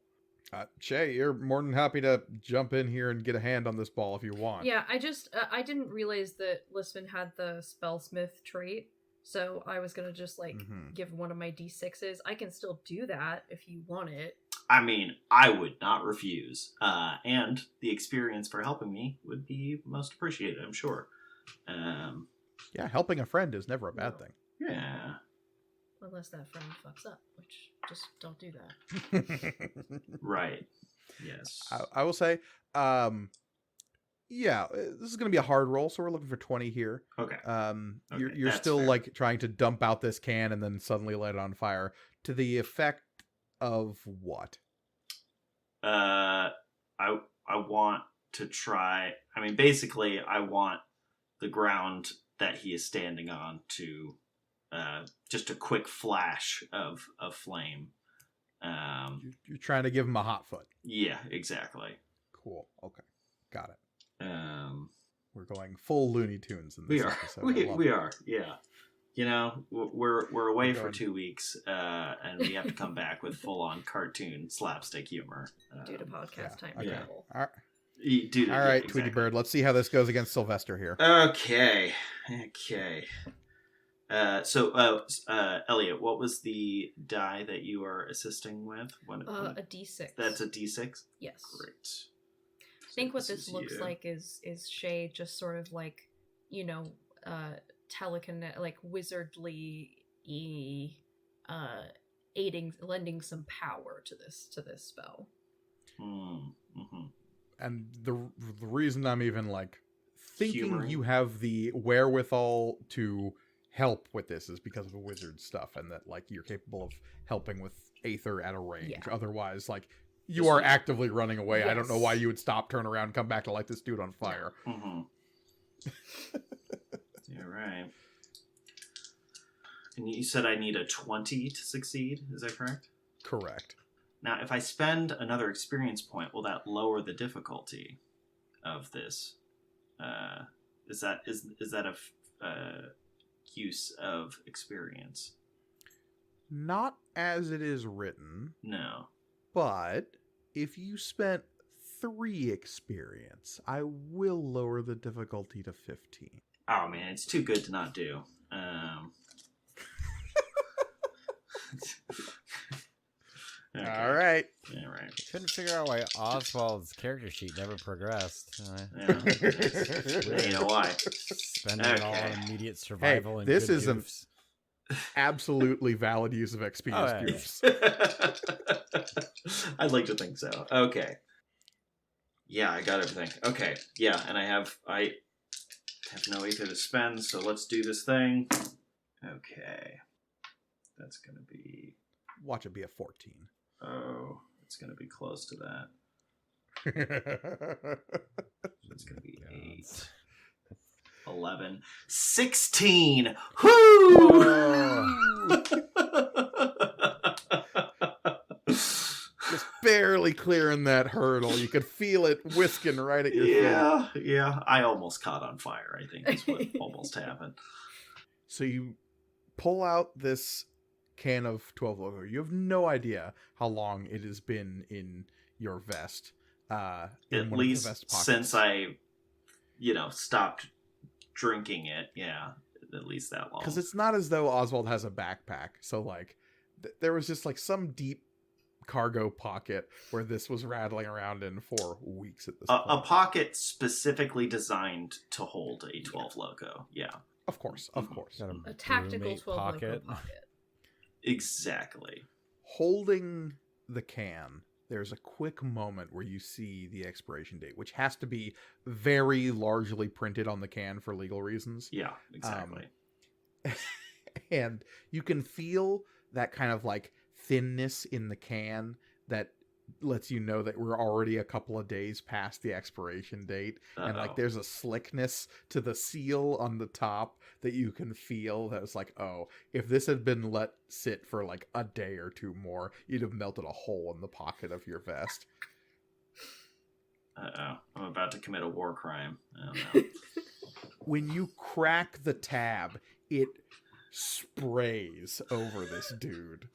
Shay, you're more than happy to jump in here and get a hand on this ball if you want. Yeah, I just I didn't realize that Lisbon had the spellsmith trait, so I was gonna just Mhm. give one of my d6s. I can still do that if you want it. I mean, I would not refuse. And the experience for helping me would be most appreciated, I'm sure. Yeah, helping a friend is never a bad No. thing. Yeah. Unless that friend fucks up, which just don't do that. Right. Yes. I will say, yeah, this is going to be a hard roll, so we're looking for 20 here. Okay. You're that's still fair. like trying to dump out this can and then suddenly light it on fire to the effect of what? I want to try. I mean, basically, I want the ground that he is standing on to just a quick flash of flame. You're trying to give him a hot foot. Yeah, exactly. Cool. Okay. Got it. We're going full Looney Tunes in this We are. episode. I love We it. are. Yeah. You know, we're away We're for going- 2 weeks, and we have to come back with full on cartoon slapstick humor. Due to podcast yeah, time okay. travel. All right, Dude, all right, Tweety Bird. Let's see how this goes against Sylvester here. Okay. So, Elliot, what was the die that you are assisting with? A d6. That's a D6? Yes. Great. I think what this is looks you. like is Shay just sort of like, telekinetic, like wizardly lending some power to this spell. Mm-hmm. And the reason I'm even like thinking Humoring. you have the wherewithal to help with this is because of the wizard stuff, and that like you're capable of helping with Aether at a range. Yeah. Otherwise, like you are actively running away. I don't know Yes. why you would stop, turn around, come back to light this dude on fire. Mm-hmm. You're right. And you said I need a 20 to succeed. Is that correct? Correct. Now, if I spend another experience point, will that lower the difficulty of this? Is that a use of experience? Not as it is written, No. but if you spent 3 experience, I will lower the difficulty to 15. Oh man, it's too good to not do. Okay. All right. Yeah, right. Couldn't figure out why Oswald's character sheet never progressed. Yeah. You know why? Spending it all on Okay. immediate survival and this good is a- goofs. Absolutely valid use of XP Oh, as yeah. goofs. I'd like to think so. Okay. Yeah, I got everything. Okay. Yeah, and I have no ether to spend, so let's do this thing. Okay. That's gonna be Watch it be a 14. it's gonna be close to that. It's gonna be 8. 11. 16! Woo! Just barely clearing that hurdle. You could feel it whisking right at your feet. Yeah. I almost caught on fire, I think is what almost happened. So you pull out this can of 12 Loco. You have no idea how long it has been in your vest. In At one of the least vest pockets. since I, stopped drinking it. Yeah, at least that long. Because it's not as though Oswald has a backpack. So, like, there was just, like, some deep cargo pocket where this was rattling around in for weeks at this point. A pocket specifically designed to hold a 12 Loco. Yeah, Of course. Got A tactical roommate 12 pocket. loco pocket. exactly. Holding the can, there's a quick moment where you see the expiration date, which has to be very largely printed on the can for legal reasons. Yeah, exactly. And you can feel that kind of like thinness in the can that lets you know that we're already a couple of days past the expiration date. And like there's a slickness to the seal on the top that you can feel that was like, oh, if this had been let sit for like a day or two more, you'd have melted a hole in the pocket of your vest. I'm about to commit a war crime. I don't know. When you crack the tab, it sprays over this dude.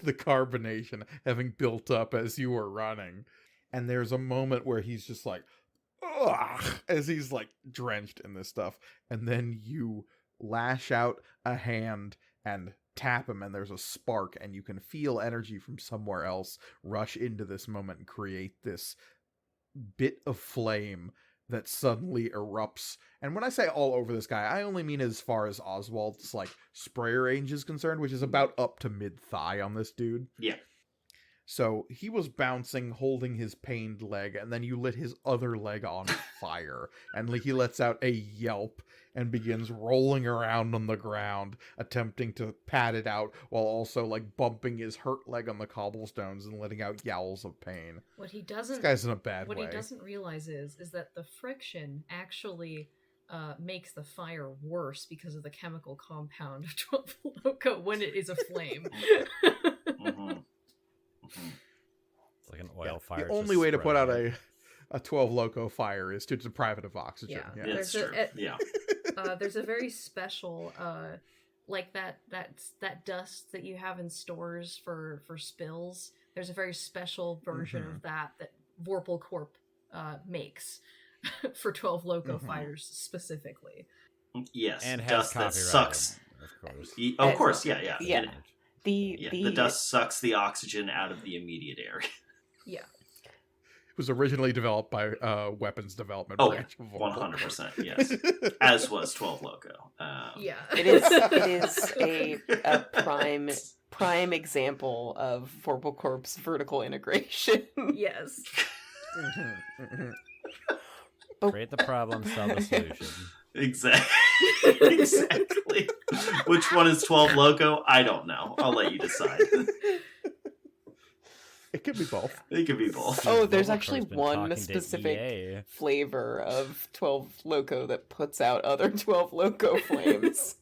The carbonation having built up as you were running. And there's a moment where he's just like, ugh, as he's like drenched in this stuff. And then you lash out a hand and tap him, and there's a spark, and you can feel energy from somewhere else rush into this moment and create this bit of flame that suddenly erupts. And when I say all over this guy, I only mean as far as Oswald's like spray range is concerned, which is about up to mid-thigh on this dude. Yeah. So he was bouncing, holding his pained leg, and then you lit his other leg on fire. And he lets out a yelp and begins rolling around on the ground, attempting to pat it out while also like bumping his hurt leg on the cobblestones and letting out yowls of pain. What he This doesn't guy's in a bad what way. he doesn't realize is that the friction actually makes the fire worse because of the chemical compound of 12 Loco when it is aflame. Mm-hmm. It's like an oil fire. The only way to put out a 12 Loco fire is to deprive it of oxygen. Yeah. Yeah, it's There's true. a- Yeah. There's a very special like that dust that you have in stores for spills. There's a very special version of that Vorpal Corp makes for 12 Loco fires specifically. Yes. And has dust that copyright, sucks. of course. Of course, yeah. Yeah. The dust sucks the oxygen out of the immediate area. Yeah. It was originally developed by weapons development Oh, branch of Vorpal. 100%, yes. As was 12 Loco. Yeah. It is a prime example of Vorpal Corp's vertical integration. Yes. Create the problem, solve the solution. Exactly. Which one is 12 Loco? I don't know. I'll let you decide. It could be both. It could be both. Oh, there's Vogelkorp's actually been one talking to specific EA. flavor of 12 Loco that puts out other 12 Loco flames.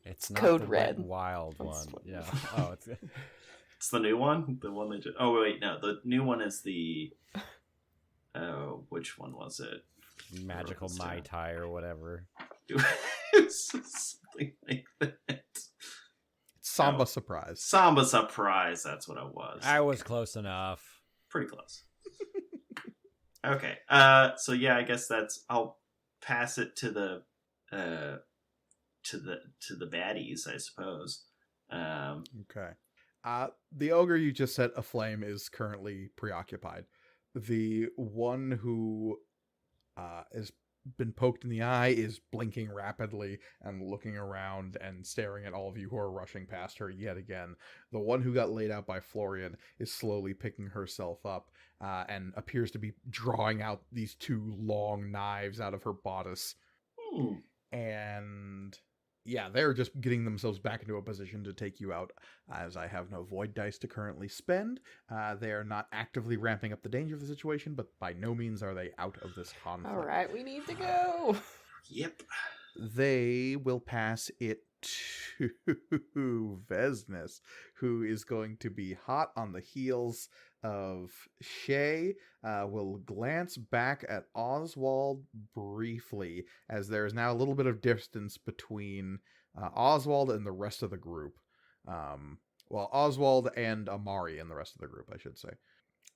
It's not Code the Red. Wet Wild That's one. what- Yeah. Oh, it's It's the new one? The one they just... Oh, wait, no. The new one is the... which one was it? magical Mai Tai or whatever. It's something like that. Samba Oh. Surprise. Samba Surprise, that's what it was. I was close enough. Pretty close. Okay. So yeah, I guess I'll pass it to the baddies, I suppose. Okay. The ogre you just set aflame is currently preoccupied. The one who has been poked in the eye is blinking rapidly and looking around and staring at all of you who are rushing past her yet again. The one who got laid out by Florian is slowly picking herself up and appears to be drawing out these two long knives out of her bodice. And yeah, they're just getting themselves back into a position to take you out. As I have no void dice to currently spend, they are not actively ramping up the danger of the situation, but by no means are they out of this conflict. All right, we need to go. Yep. They will pass it to Vesnes, who is going to be hot on the heels of Shay. Will glance back at Oswald briefly, as there is now a little bit of distance between Oswald and the rest of the group. Well, Oswald and Amari and the rest of the group, I should say.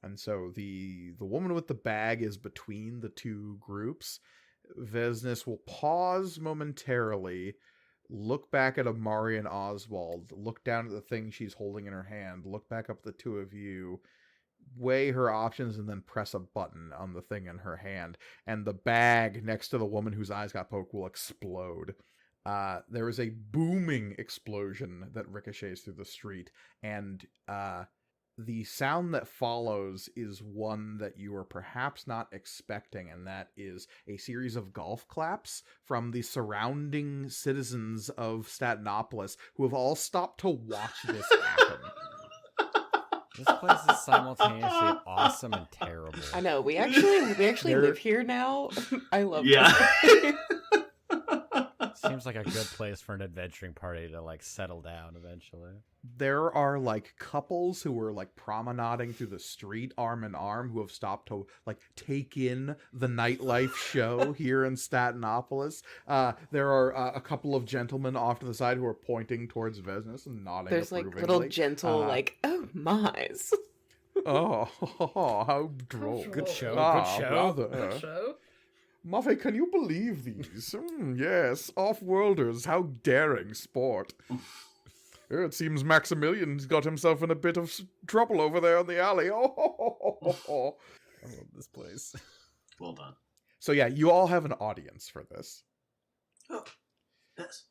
And so the woman with the bag is between the two groups. Vesnes will pause momentarily, look back at Amari and Oswald, look down at the thing she's holding in her hand, look back up at the two of you, weigh her options, and then press a button on the thing in her hand. And the bag next to the woman whose eyes got poked will explode. There is a booming explosion that ricochets through the street, and the sound that follows is one that you are perhaps not expecting, and that is a series of golf claps from the surrounding citizens of Statinopolis, who have all stopped to watch this happen. This place is simultaneously awesome and terrible. I know, we actually They're- live here now. I love Yeah. this. Seems like a good place for an adventuring party to like settle down eventually. There are like couples who are like promenading through the street arm in arm who have stopped to like take in the nightlife show here in Statinopolis. There are a couple of gentlemen off to the side who are pointing towards Vesnes and nodding There's like approvingly. little gentle oh my's. Oh, how droll. Good show, Ah, good show. rather. show. Muffy, can you believe these? Yes, off-worlders, how daring sport. It seems Maximilian's got himself in a bit of trouble over there in the alley. Oh. I love this place. Well done. So yeah, you all have an audience for this. Oh, yes.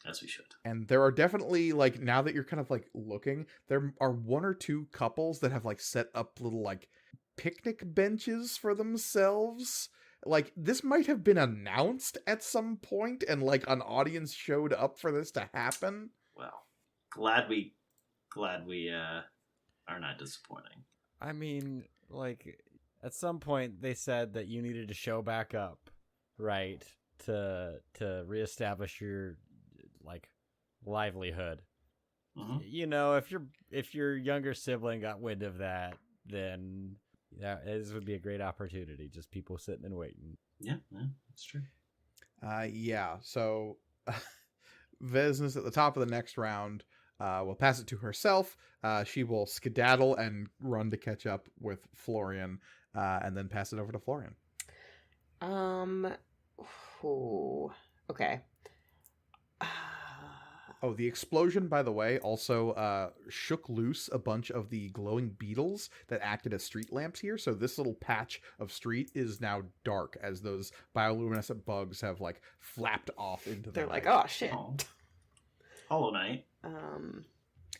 As we should. And there are definitely, like, now that you're kind of, like, looking, there are one or two couples that have, like, set up little, like, picnic benches for themselves. Like, this might have been announced at some point, and, like, an audience showed up for this to happen. Well, glad we are not disappointing. I mean, like, at some point they said that you needed to show back up, right? To reestablish your, like, livelihood. Mm-hmm. You know, if your younger sibling got wind of that, then this would be a great opportunity. Just people sitting and waiting. Yeah, that's true. Yeah, so Vesnes at the top of the next round will pass it to herself. She will skedaddle and run to catch up with Florian, and then pass it over to Florian. Okay. Oh, the explosion, by the way, also shook loose a bunch of the glowing beetles that acted as street lamps here. So this little patch of street is now dark as those bioluminescent bugs have, like, flapped off into the They're like, night. oh shit. Oh. Hollow Knight.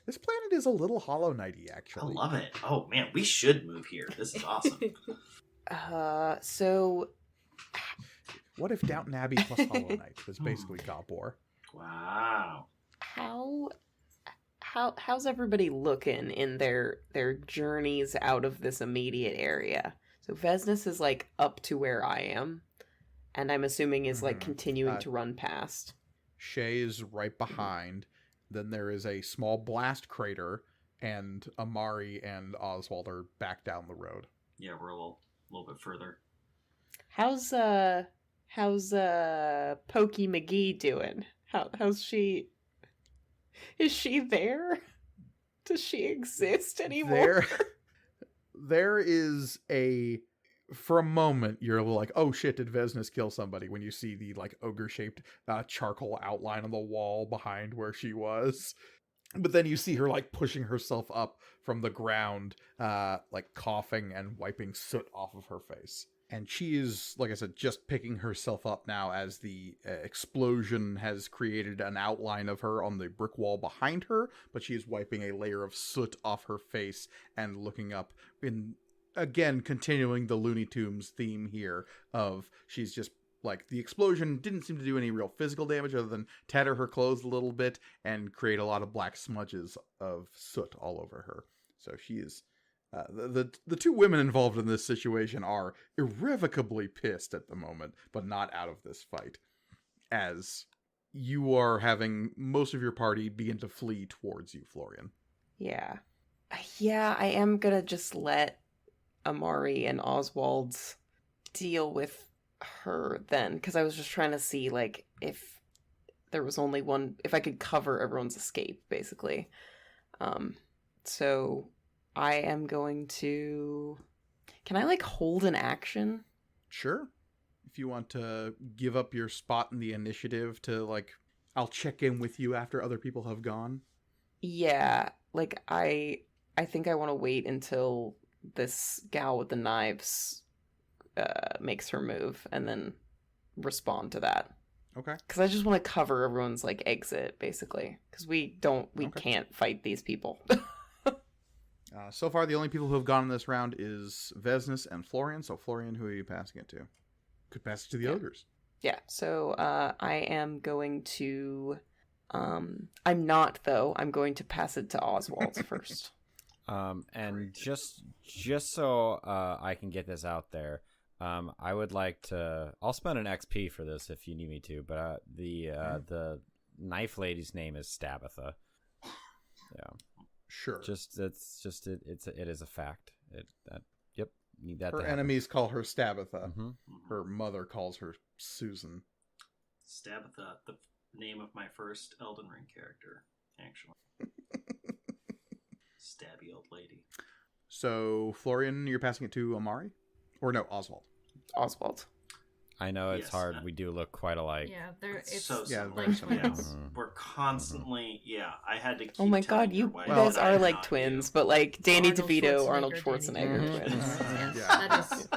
This planet is a little Hollow Knighty, I actually. love it. Oh man, we should move here. This is awesome. So What if Downton Abbey plus Hollow Knight was basically God War? Wow. how's everybody looking in their journeys out of this immediate area? So Vesnus is like up to where I am, and I'm assuming is like Mhm. continuing to run past. Shay is right behind. Then there is a small blast crater, and Amari and Oswald are back down the road. Yeah, we're a little bit further. How's Pokey McGee doing? How's she? Is she there? Does she exist anymore? There is a. For a moment, you're like, "Oh shit! Did Vesnus kill somebody?" When you see the like ogre-shaped charcoal outline on the wall behind where she was, but then you see her like pushing herself up from the ground, like coughing and wiping soot off of her face. And she is, like I said, just picking herself up now as the explosion has created an outline of her on the brick wall behind her, but she is wiping a layer of soot off her face and looking up in, again, continuing the Looney Tunes theme here of she's just, like, the explosion didn't seem to do any real physical damage other than tatter her clothes a little bit and create a lot of black smudges of soot all over her. So she is... the two women involved in this situation are irrevocably pissed at the moment, but not out of this fight, as you are having most of your party begin to flee towards you, Florian. Yeah, I am gonna just let Amari and Oswald deal with her then, because I was just trying to see like if there was only one, if I could cover everyone's escape, basically. So I am going to... Can I, like, hold an action? Sure. If you want to give up your spot in the initiative to, like, I'll check in with you after other people have gone. Yeah, like, I think I want to wait until this gal with the knives makes her move, and then respond to that. Okay. Because I just want to cover everyone's, like, exit, basically. Because we can't fight these people. So far, the only people who have gone in this round is Vesnus and Florian. So, Florian, who are you passing it to? Could pass it to the ogres. Yeah, so I am going to... I'm not, though. I'm going to pass it to Oswald first. And just so I can get this out there, I would like to... I'll spend an XP for this if you need me to, but the knife lady's name is Stabitha. Yeah. Sure. It is a fact. Yep. Need that. Her to happen. enemies call her Stabitha. Mm-hmm. Her mother calls her Susan. Stabitha, the name of my first Elden Ring character, actually. Stabby old lady. So, Florian, you're passing it to Amari? Or no, Oswald. Oswald. I know it's Yes, hard. We do look quite alike. Yeah, it's So yeah, like very similar. twins. We're constantly, I had to keep Oh my telling god, your you wife guys that are I'm like not twins, you. but like Danny Arnold DeVito, Arnold Schwarzenegger, Schwarzenegger Danny twins. DeVito. Mhm. Yes, Yeah. that is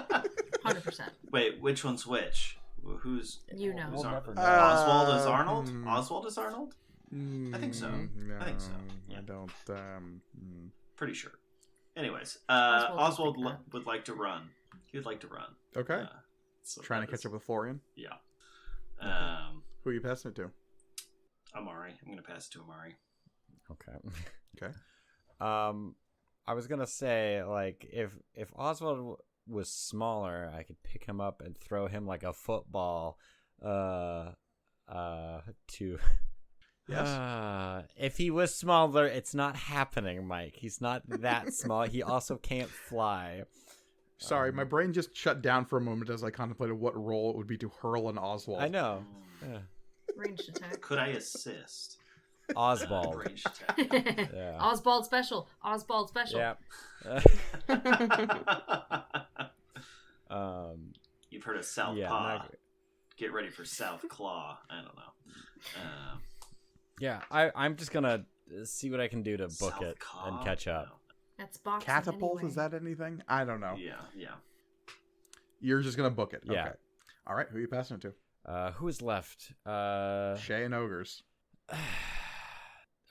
100%. Wait, which one's which? Who's You know. who's We'll Ar- never know. Oswald is Arnold? Hmm. Oswald is Arnold? I think so. No, I think so. Yeah. I don't. Pretty sure. Anyways, Oswald Oswald is big would like to run. He would like to run. Okay. So Trying to that catch is- up with Florian. Yeah. Who are you passing it to? Amari. I'm going to pass it to Amari. Okay. Okay. I was gonna say, like, if Oswald was smaller, I could pick him up and throw him like a football. To. Yes. If he was smaller, it's not happening, Mike. He's not that small. He also can't fly. Sorry, my brain just shut down for a moment as I contemplated what role it would be to hurl an Oswald. I know. Yeah. Ranged attack. Could I assist? Oswald. Ranged attack. Yeah. Oswald special. Oswald special. Yeah. You've heard of South Yeah, Paw. not- Get ready for South Claw. I don't know. Yeah, I'm just gonna see what I can do to book South it Claw? and catch up. That's boxing. Catapult, anyway. is that anything? I don't know. Yeah. You're just going to book it. Yeah. Okay. All right, who are you passing it to? Who is left? Shay and Ogres.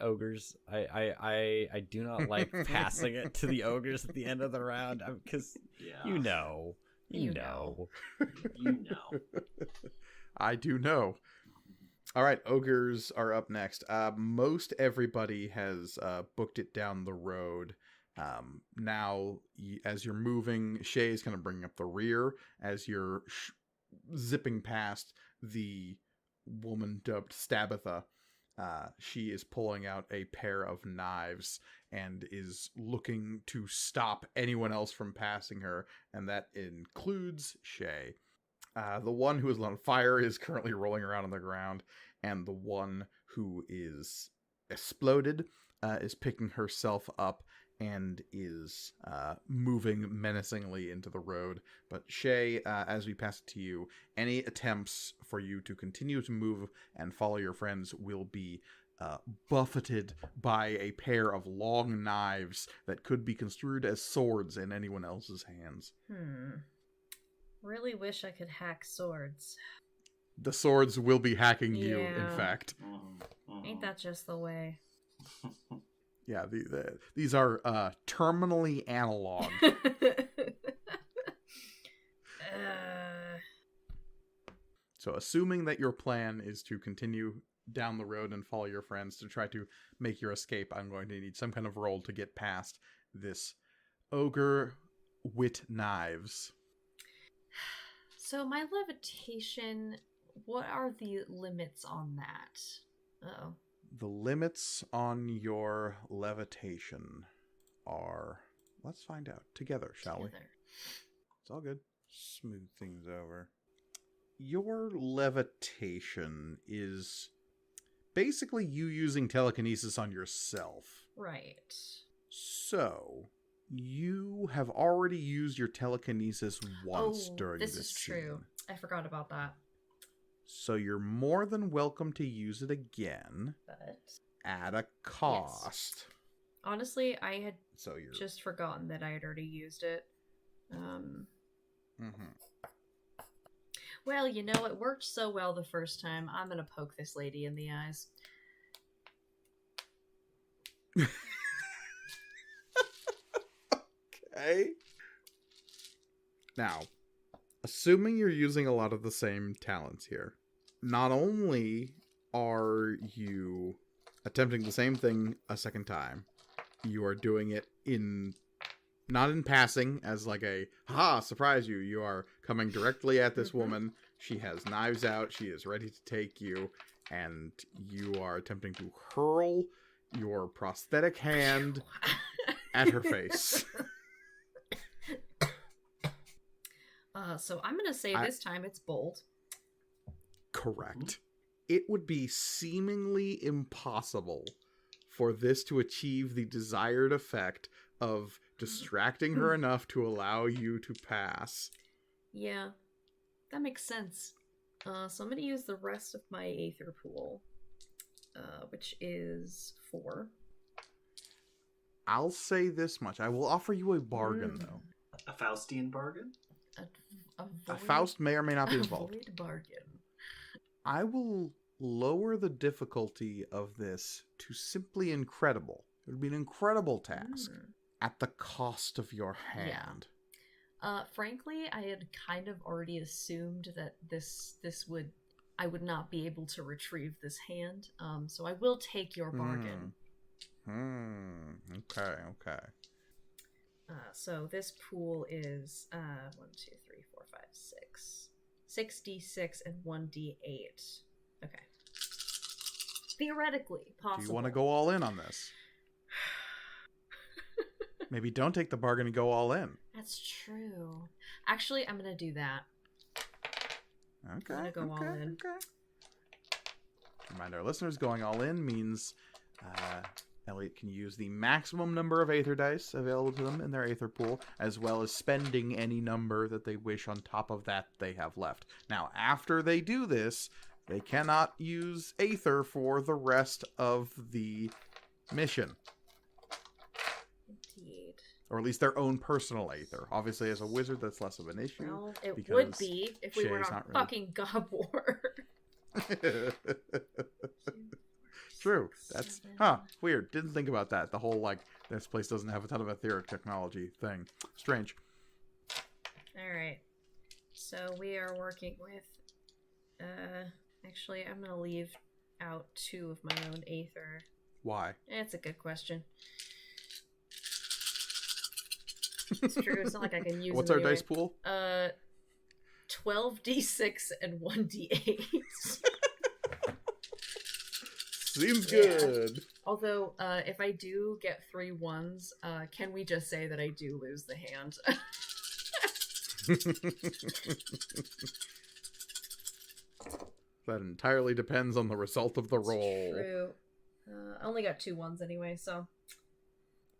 ogres. I do not like passing it to the ogres at the end of the round because you know. You know. I do know. All right, ogres are up next. Most everybody has booked it down the road. Now, as you're moving, Shay is going to bring up the rear as you're zipping past the woman dubbed Stabitha. She is pulling out a pair of knives and is looking to stop anyone else from passing her, and that includes Shay. The one who is on fire is currently rolling around on the ground, and the one who is exploded is picking herself up and is moving menacingly into the road. But Shay, as we pass it to you, any attempts for you to continue to move and follow your friends will be buffeted by a pair of long knives that could be construed as swords in anyone else's hands. Really wish I could hack swords. The swords will be hacking you, in fact. Ain't that just the way? Yeah, these are terminally analog. So assuming that your plan is to continue down the road and follow your friends to try to make your escape, I'm going to need some kind of roll to get past this ogre with knives. So my levitation, what are the limits on that? Uh-oh. The limits on your levitation are... Let's find out together, shall we? It's all good. Smooth things over. Your levitation is basically you using telekinesis on yourself. Right. So, you have already used your telekinesis once during this is scene. true. I forgot about that. So you're more than welcome to use it again, But at a cost. Yes. Honestly, I had So you're just forgotten that I had already used it. Well, you know, it worked so well the first time. I'm gonna poke this lady in the eyes. Okay. Now, assuming you're using a lot of the same talents here, not only are you attempting the same thing a second time, you are doing it not in passing as like a, ha, surprise you. You are coming directly at this woman. She has knives out. She is ready to take you. And you are attempting to hurl your prosthetic hand at her face. So I'm gonna say this time it's bold. Correct. It would be seemingly impossible for this to achieve the desired effect of distracting her enough to allow you to pass. Yeah, that makes sense. So I'm gonna use the rest of my Aether pool, which is 4. I'll say this much. I will offer you a bargain, though. A Faustian bargain? A Faust may or may not be involved. Void bargain. I will lower the difficulty of this to simply incredible. It would be an incredible task at the cost of your hand. Frankly, I had kind of already assumed that I would not be able to retrieve this hand. So I will take your bargain. Okay. So this pool is 1, 2, 3, 4, 5, 6. 6d6 and 1d8. Okay. Theoretically possible. Do you want to go all in on this? Maybe don't take the bargain and go all in. That's true. Actually, I'm going to do that. Okay. I'm going to go all in. Okay. Remind our listeners, going all in means Elliot can use the maximum number of Aether dice available to them in their Aether pool, as well as spending any number that they wish on top of that they have left. Now, after they do this, they cannot use Aether for the rest of the mission. Indeed. Or at least their own personal Aether. Obviously, as a wizard, that's less of an issue. Well, it would be if we were Shay's on not really... fucking God War. true. That's weird. Didn't think about that. The whole like this place doesn't have a ton of etheric technology thing. Strange. All right. So we are working with. Actually, I'm gonna leave out 2 of my own aether. Why? It's a good question. It's true. It's not like I can use. What's them our anyway. dice pool? 12d6 and 1d8. Seems good. Although, if I do get 3 1s, can we just say that I do lose the hand? That entirely depends on the result of the roll. True. I only got 2 1s anyway, so.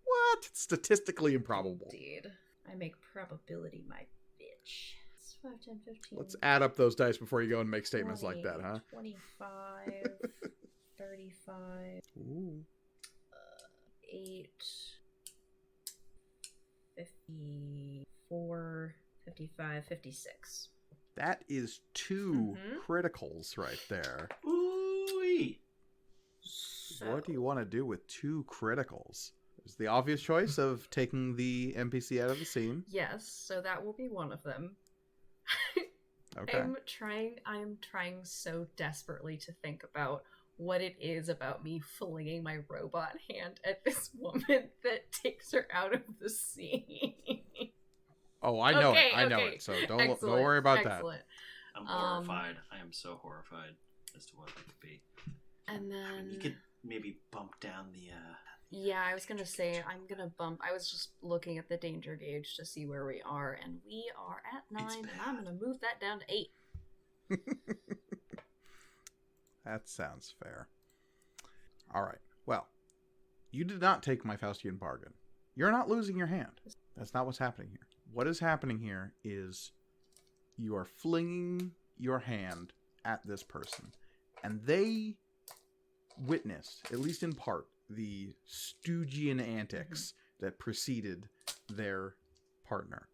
What? It's statistically improbable. Indeed. I make probability my bitch. 5, 10, 15. Let's add up those dice before you go and make statements 20, like that, huh? 25, 35, Ooh. 8, 54, 55, 56. That is 2 Mhm. criticals right there. Ooh-wee. So, What do you want to do with 2 criticals? There's the obvious choice of taking the NPC out of the scene. yes, so that will be one of them. Okay. I'm trying so desperately to think about what it is about me flinging my robot hand at this woman that takes her out of the scene. Oh, I know Okay, it. I know okay. it. So don't Excellent, worry about excellent. I'm horrified. I am so horrified as to what that could be. And I mean, you then could maybe bump down the. yeah, I was gonna say I'm gonna bump. I was just looking at the danger gauge to see where we are, and we are at 9, and I'm gonna move that down to 8. That sounds fair. All right. Well, you did not take my Faustian bargain. You're not losing your hand. That's not what's happening here. What is happening here is you are flinging your hand at this person, and they witnessed, at least in part, the Stygian antics that preceded their partner.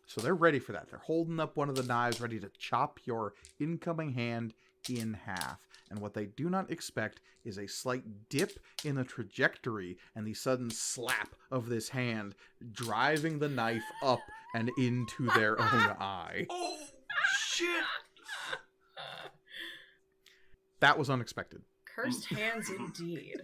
So they're ready for that. They're holding up one of the knives, ready to chop your incoming hand in half. And what they do not expect is a slight dip in the trajectory and the sudden slap of this hand, driving the knife up and into their own eye. Oh shit! That was unexpected. Cursed hands indeed.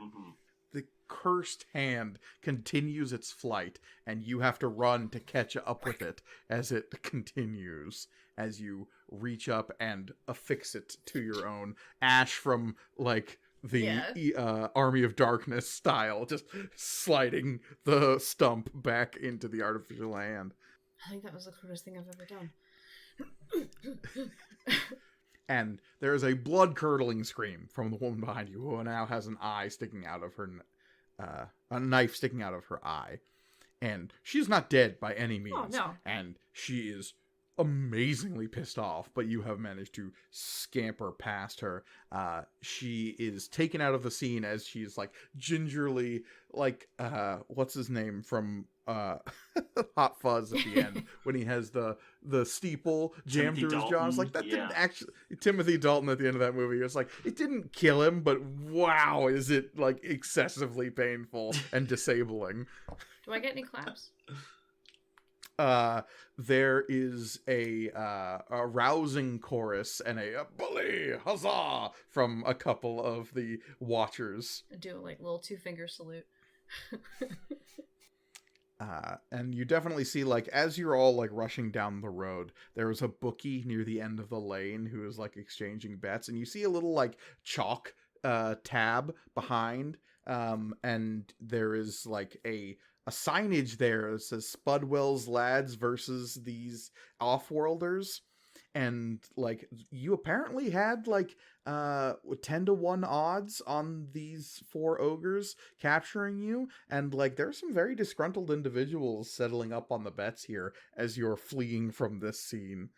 Mm-hmm. The cursed hand continues its flight, and you have to run to catch up with it as it continues, as you reach up and affix it to your own. Ash from, like, the Army of Darkness style, just sliding the stump back into the artificial hand. I think that was the coolest thing I've ever done. And there is a blood-curdling scream from the woman behind you, who now has an eye sticking out of her, a knife sticking out of her eye. And she's not dead by any means. Oh, no. And she is amazingly pissed off, but you have managed to scamper past her. She is taken out of the scene as she's, like, gingerly, like, what's his name from Hot Fuzz at the end, when he has the steeple jammed Timothy through his jaw. It's like, that Dalton, didn't actually... Timothy Dalton at the end of that movie, it's like, it didn't kill him, but wow, is it, like, excessively painful and disabling. Do I get any claps? There is a rousing chorus and a bully huzzah from a couple of the watchers. I do a, like, little 2-finger salute. And you definitely see, like, as you're all, like, rushing down the road, there is a bookie near the end of the lane who is, like, exchanging bets, and you see a little, like, chalk tab behind, and there is, like, a signage there that says Spudwell's lads versus these Offworlders. And, like, you apparently had, like, 10-to-1 odds on these 4 ogres capturing you. And, like, there are some very disgruntled individuals settling up on the bets here as you're fleeing from this scene.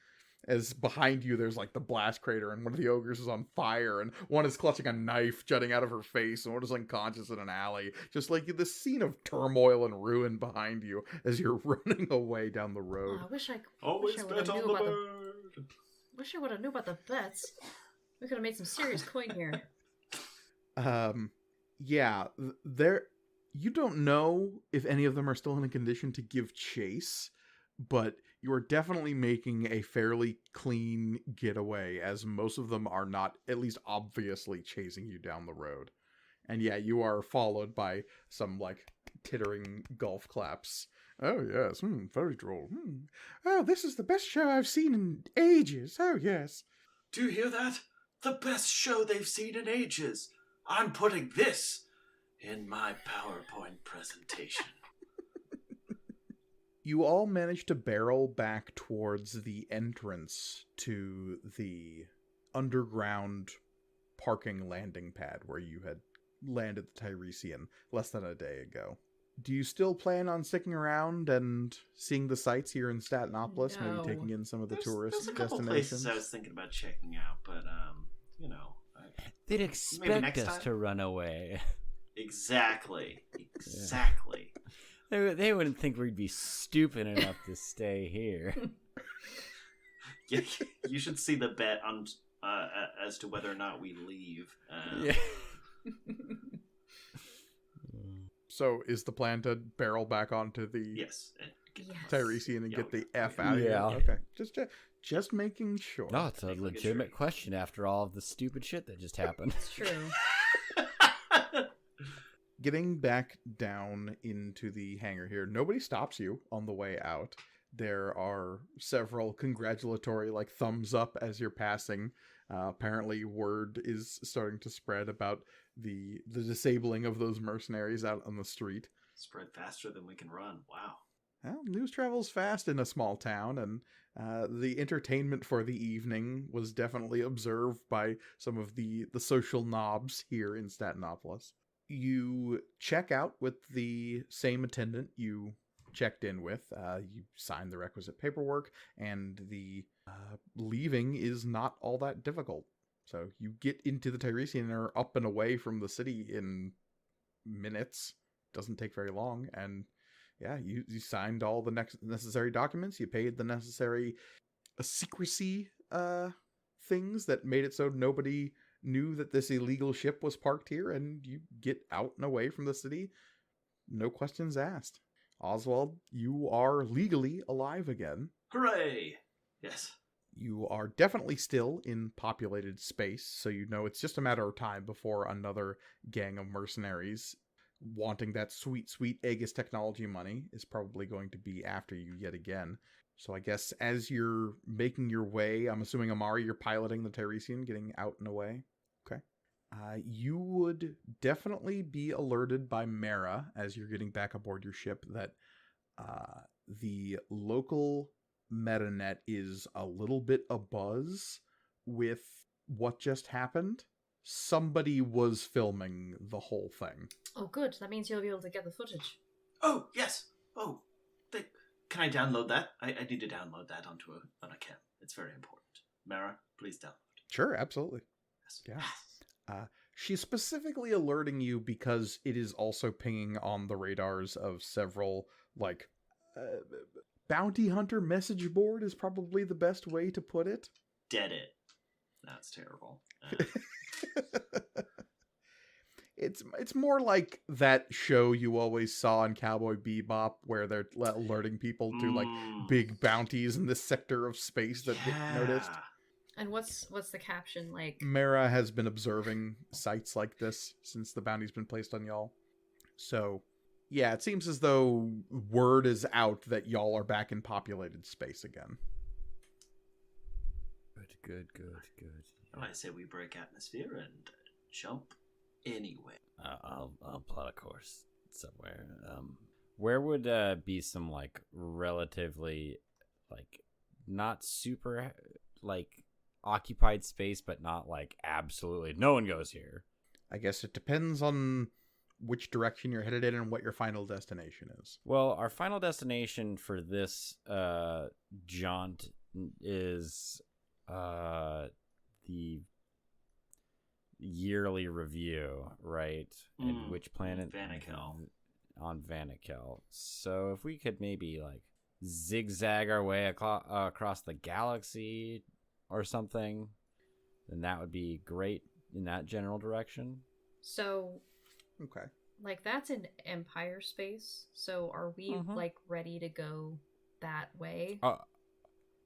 As behind you, there's, like, the blast crater, and one of the ogres is on fire, and one is clutching a knife jutting out of her face, and one is unconscious in an alley. Just, like, this scene of turmoil and ruin behind you as you're running away down the road. Oh, I wish I Always would've bet on knew the about bird. Wish I would have knew about the bets. We could have made some serious coin here. Yeah, there. You don't know if any of them are still in a condition to give chase, but you are definitely making a fairly clean getaway, as most of them are not, at least obviously, chasing you down the road. And yeah, you are followed by some, like, tittering golf claps. Oh, yes, very droll. Oh, this is the best show I've seen in ages. Oh, yes. Do you hear that? The best show they've seen in ages. I'm putting this in my PowerPoint presentation. You all managed to barrel back towards the entrance to the underground parking landing pad where you had landed the Tiresian less than a day ago. Do you still plan on sticking around and seeing the sights here in Statinopolis? No. Maybe taking in some of the tourist There's a couple destinations? places I was thinking about checking out, but you know, They'd Maybe expect next us time? to run away. exactly. They wouldn't think we'd be stupid enough to stay here. Yeah, you should see the bet on as to whether or not we leave. Yeah. So is the plan to barrel back onto the Yes. Yes. Tiresian and Yeah, get the we- F out of Yeah. here? Okay, just making sure. No, it's a Make like a legitimate tree. question after all of the stupid shit that just happened. It's true. Getting back down into the hangar here, nobody stops you on the way out. There are several congratulatory, like, thumbs up as you're passing. Apparently, word is starting to spread about the disabling of those mercenaries out on the street. Spread faster than we can run. Wow. Well, news travels fast in a small town, and the entertainment for the evening was definitely observed by some of the social knobs here in Statinopolis. You check out with the same attendant you checked in with. You sign the requisite paperwork, and the leaving is not all that difficult. So you get into the Tiresian and are up and away from the city in minutes. Doesn't take very long, and yeah, you signed all the necessary documents. You paid the necessary secrecy things that made it so nobody knew that this illegal ship was parked here, and you get out and away from the city. No questions asked. Oswald, you are legally alive again. Hooray! Yes. You are definitely still in populated space, so you know it's just a matter of time before another gang of mercenaries wanting that sweet, sweet Aegis technology money is probably going to be after you yet again. So I guess as you're making your way, I'm assuming, Amari, you're piloting the Tiresian, getting out and away. Okay. You would definitely be alerted by Mara as you're getting back aboard your ship that the local metanet is a little bit abuzz with what just happened. Somebody was filming the whole thing. Oh, good. That means you'll be able to get the footage. Oh, yes. Oh, can I download that? I need to download that onto an account. It's very important. Mara, please download. Sure, absolutely. Yes. Yeah. She's specifically alerting you because it is also pinging on the radars of several, like, bounty hunter message board is probably the best way to put it. Dead it. That's terrible. It's more like that show you always saw in Cowboy Bebop where they're alerting people to, like, big bounties in this sector of space that get noticed. And what's the caption like? Mara has been observing sites like this since the bounty's been placed on y'all. So, yeah, it seems as though word is out that y'all are back in populated space again. Good. I say we break atmosphere and jump anyway. I'll plot a course somewhere. Where would be some, like, relatively, like, not super, like, occupied space, but not, like, absolutely no one goes here? I guess it depends on which direction you're headed in and what your final destination is. Well, our final destination for this jaunt is the yearly review, right? And which planet? Vanakel. On Vanakel. So if we could maybe, like, zigzag our way across the galaxy or something, then that would be great in that general direction. So, Okay. like, that's in Empire space. So, are we, like, ready to go that way?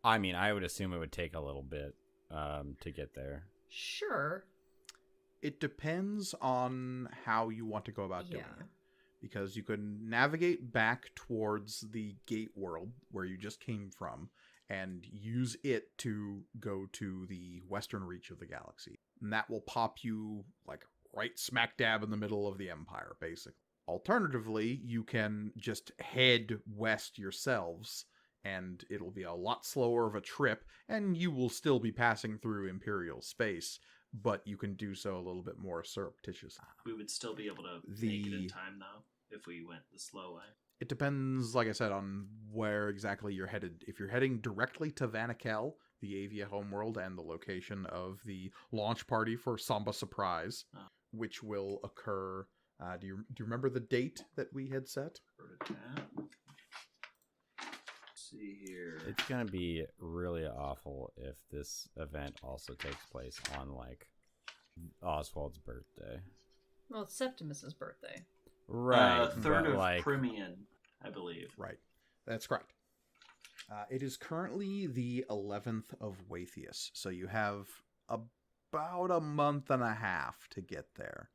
I mean, I would assume it would take a little bit to get there. Sure. It depends on how you want to go about doing it. Because you can navigate back towards the gate world where you just came from and use it to go to the western reach of the galaxy. And that will pop you like right smack dab in the middle of the Empire, basically. Alternatively, you can just head west yourselves, and it'll be a lot slower of a trip, and you will still be passing through Imperial space, but you can do so a little bit more surreptitiously. We would still be able to make it in time, though, if we went the slow way. It depends, like I said, on where exactly you're headed. If you're heading directly to Vanakel, the Avia homeworld, and the location of the launch party for Samba Surprise, which will occur... do you remember the date that we had set? See here. It's gonna be really awful if this event also takes place on like Oswald's birthday. Well, it's Septimus's birthday. Right. 3rd of like... Primian, I believe. Right. That's correct. It is currently the 11th of Waithius, so you have about a month and a half to get there.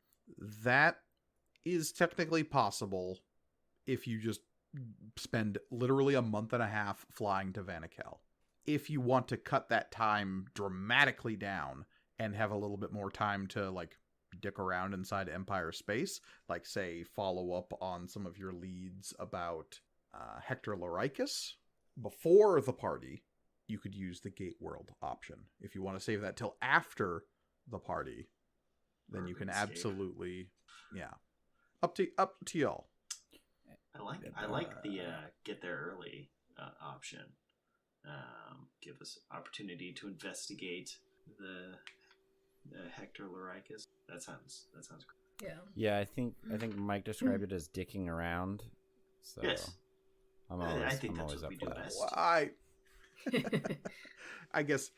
That is technically possible if you just spend literally a month and a half flying to Vanakel. If you want to cut that time dramatically down and have a little bit more time to like dick around inside Empire space, like say follow up on some of your leads about Hector Loricus before the party, you could use the Gate World option. If you want to save that till after the party, then you can absolutely, up to y'all. I like the get there early option. Give us opportunity to investigate the Hector Loricus. That sounds great. Yeah. Yeah, I think Mike described it as dicking around. So yes. I think I'm that's always what up we for do that. best. I guess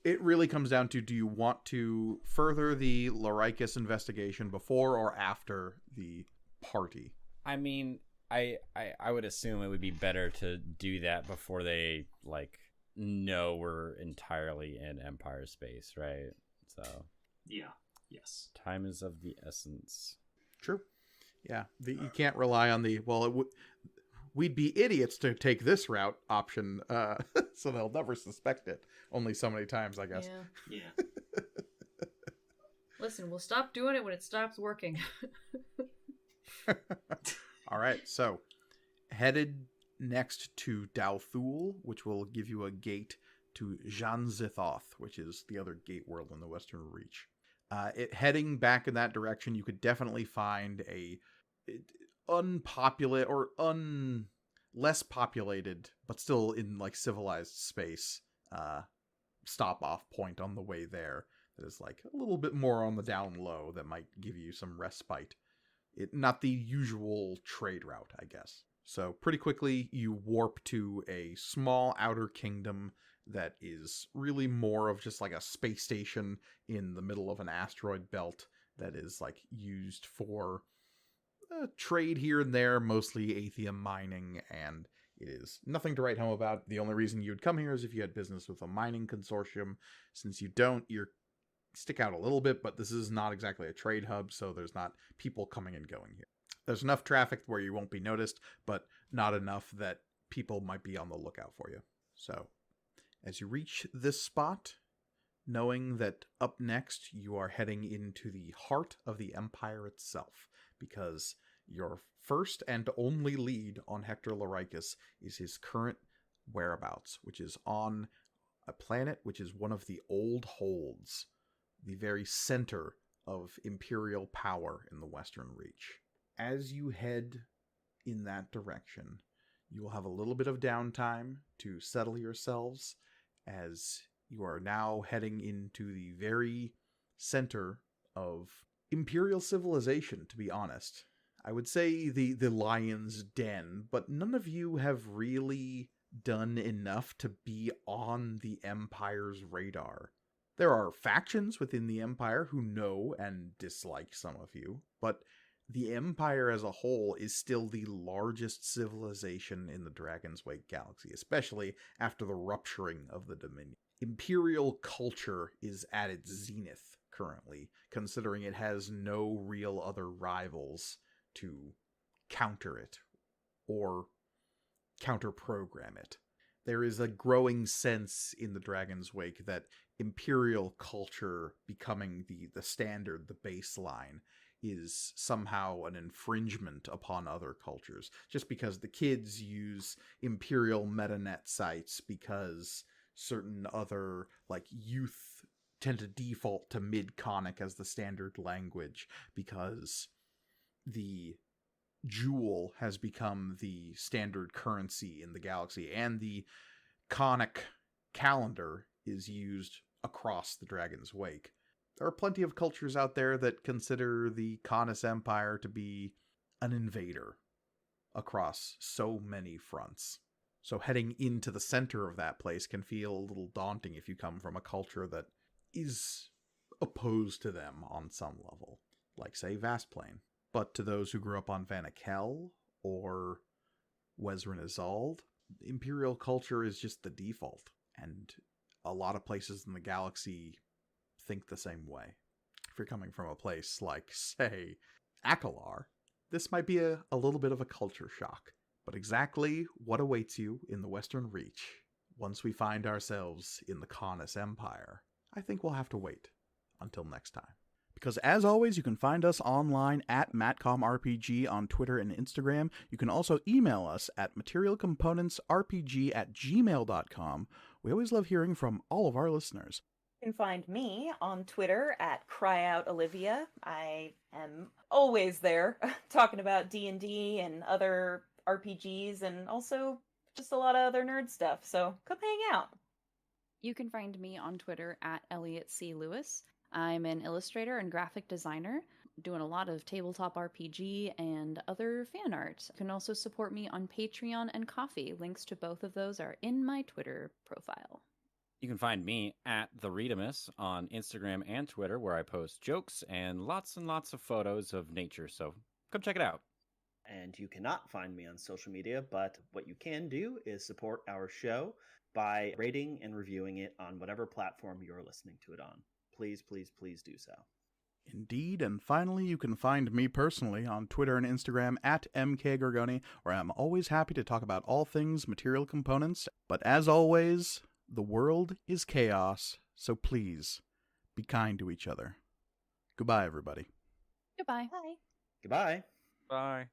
it really comes down to, do you want to further the Loricus investigation before or after the party? I mean, I would assume it would be better to do that before they like know we're entirely in Empire space, right? So Yes. Time is of the essence. True. Yeah, you can't rely on the we'd be idiots to take this route option, so they'll never suspect it. Only so many times, I guess. Yeah. Listen, we'll stop doing it when it stops working. All right, so headed next to Dalthul, which will give you a gate to Jan Zithoth, which is the other gate world in the Western Reach. Heading back in that direction, you could definitely find a unpopulated or less populated, but still in like civilized space, stop off point on the way there. That is like a little bit more on the down low that might give you some respite. Not the usual trade route, I guess. So pretty quickly you warp to a small outer kingdom that is really more of just like a space station in the middle of an asteroid belt that is like used for trade here and there, mostly Atheum mining, and it is nothing to write home about. The only reason you'd come here is if you had business with a mining consortium. Since you don't, you're stick out a little bit, but this is not exactly a trade hub, so there's not people coming and going here. There's enough traffic where you won't be noticed, but not enough that people might be on the lookout for you. So, as you reach this spot, knowing that up next you are heading into the heart of the Empire itself, because your first and only lead on Hector Loricus is his current whereabouts, which is on a planet which is one of the old holds, the very center of Imperial power in the Western Reach. As you head in that direction, you will have a little bit of downtime to settle yourselves, as you are now heading into the very center of Imperial civilization, to be honest. I would say the Lion's Den, but none of you have really done enough to be on the Empire's radar. There are factions within the Empire who know and dislike some of you, but the Empire as a whole is still the largest civilization in the Dragon's Wake galaxy, especially after the rupturing of the Dominion. Imperial culture is at its zenith currently, considering it has no real other rivals to counter it or counter-program it. There is a growing sense in the Dragon's Wake that Imperial culture becoming the standard, the baseline, is somehow an infringement upon other cultures. Just because the kids use Imperial metanet sites because certain other, like, youth tend to default to Mid-Conic as the standard language, because the Jewel has become the standard currency in the galaxy, and the Conic calendar is used across the Dragon's Wake. There are plenty of cultures out there that consider the Canis Empire to be an invader across so many fronts. So heading into the center of that place can feel a little daunting if you come from a culture that is opposed to them on some level, like, say, Vastplane. But to those who grew up on Vanakel or Wezrin Izald, Imperial culture is just the default, and a lot of places in the galaxy think the same way. If you're coming from a place like, say, Akalar, this might be a little bit of a culture shock. But exactly what awaits you in the Western Reach once we find ourselves in the Canis Empire, I think we'll have to wait until next time. Because as always, you can find us online at MatcomRPG on Twitter and Instagram. You can also email us at materialcomponentsrpg@gmail.com. We always love hearing from all of our listeners. You can find me on Twitter at CryOutOlivia. I am always there talking about D&D and other RPGs, and also just a lot of other nerd stuff, so come hang out. You can find me on Twitter at Elliot C. Lewis. I'm an illustrator and graphic designer, doing a lot of tabletop RPG and other fan art. You can also support me on Patreon and Ko-fi. Links to both of those are in my Twitter profile. You can find me at The Readamus on Instagram and Twitter, where I post jokes and lots of photos of nature, so come check it out. And you cannot find me on social media, but what you can do is support our show by rating and reviewing it on whatever platform you're listening to it on. Please, please, please do so. Indeed, and finally, you can find me personally on Twitter and Instagram at MKGorgoni, where I'm always happy to talk about all things material components. But as always, the world is chaos, so please, be kind to each other. Goodbye, everybody. Goodbye. Bye. Goodbye. Bye.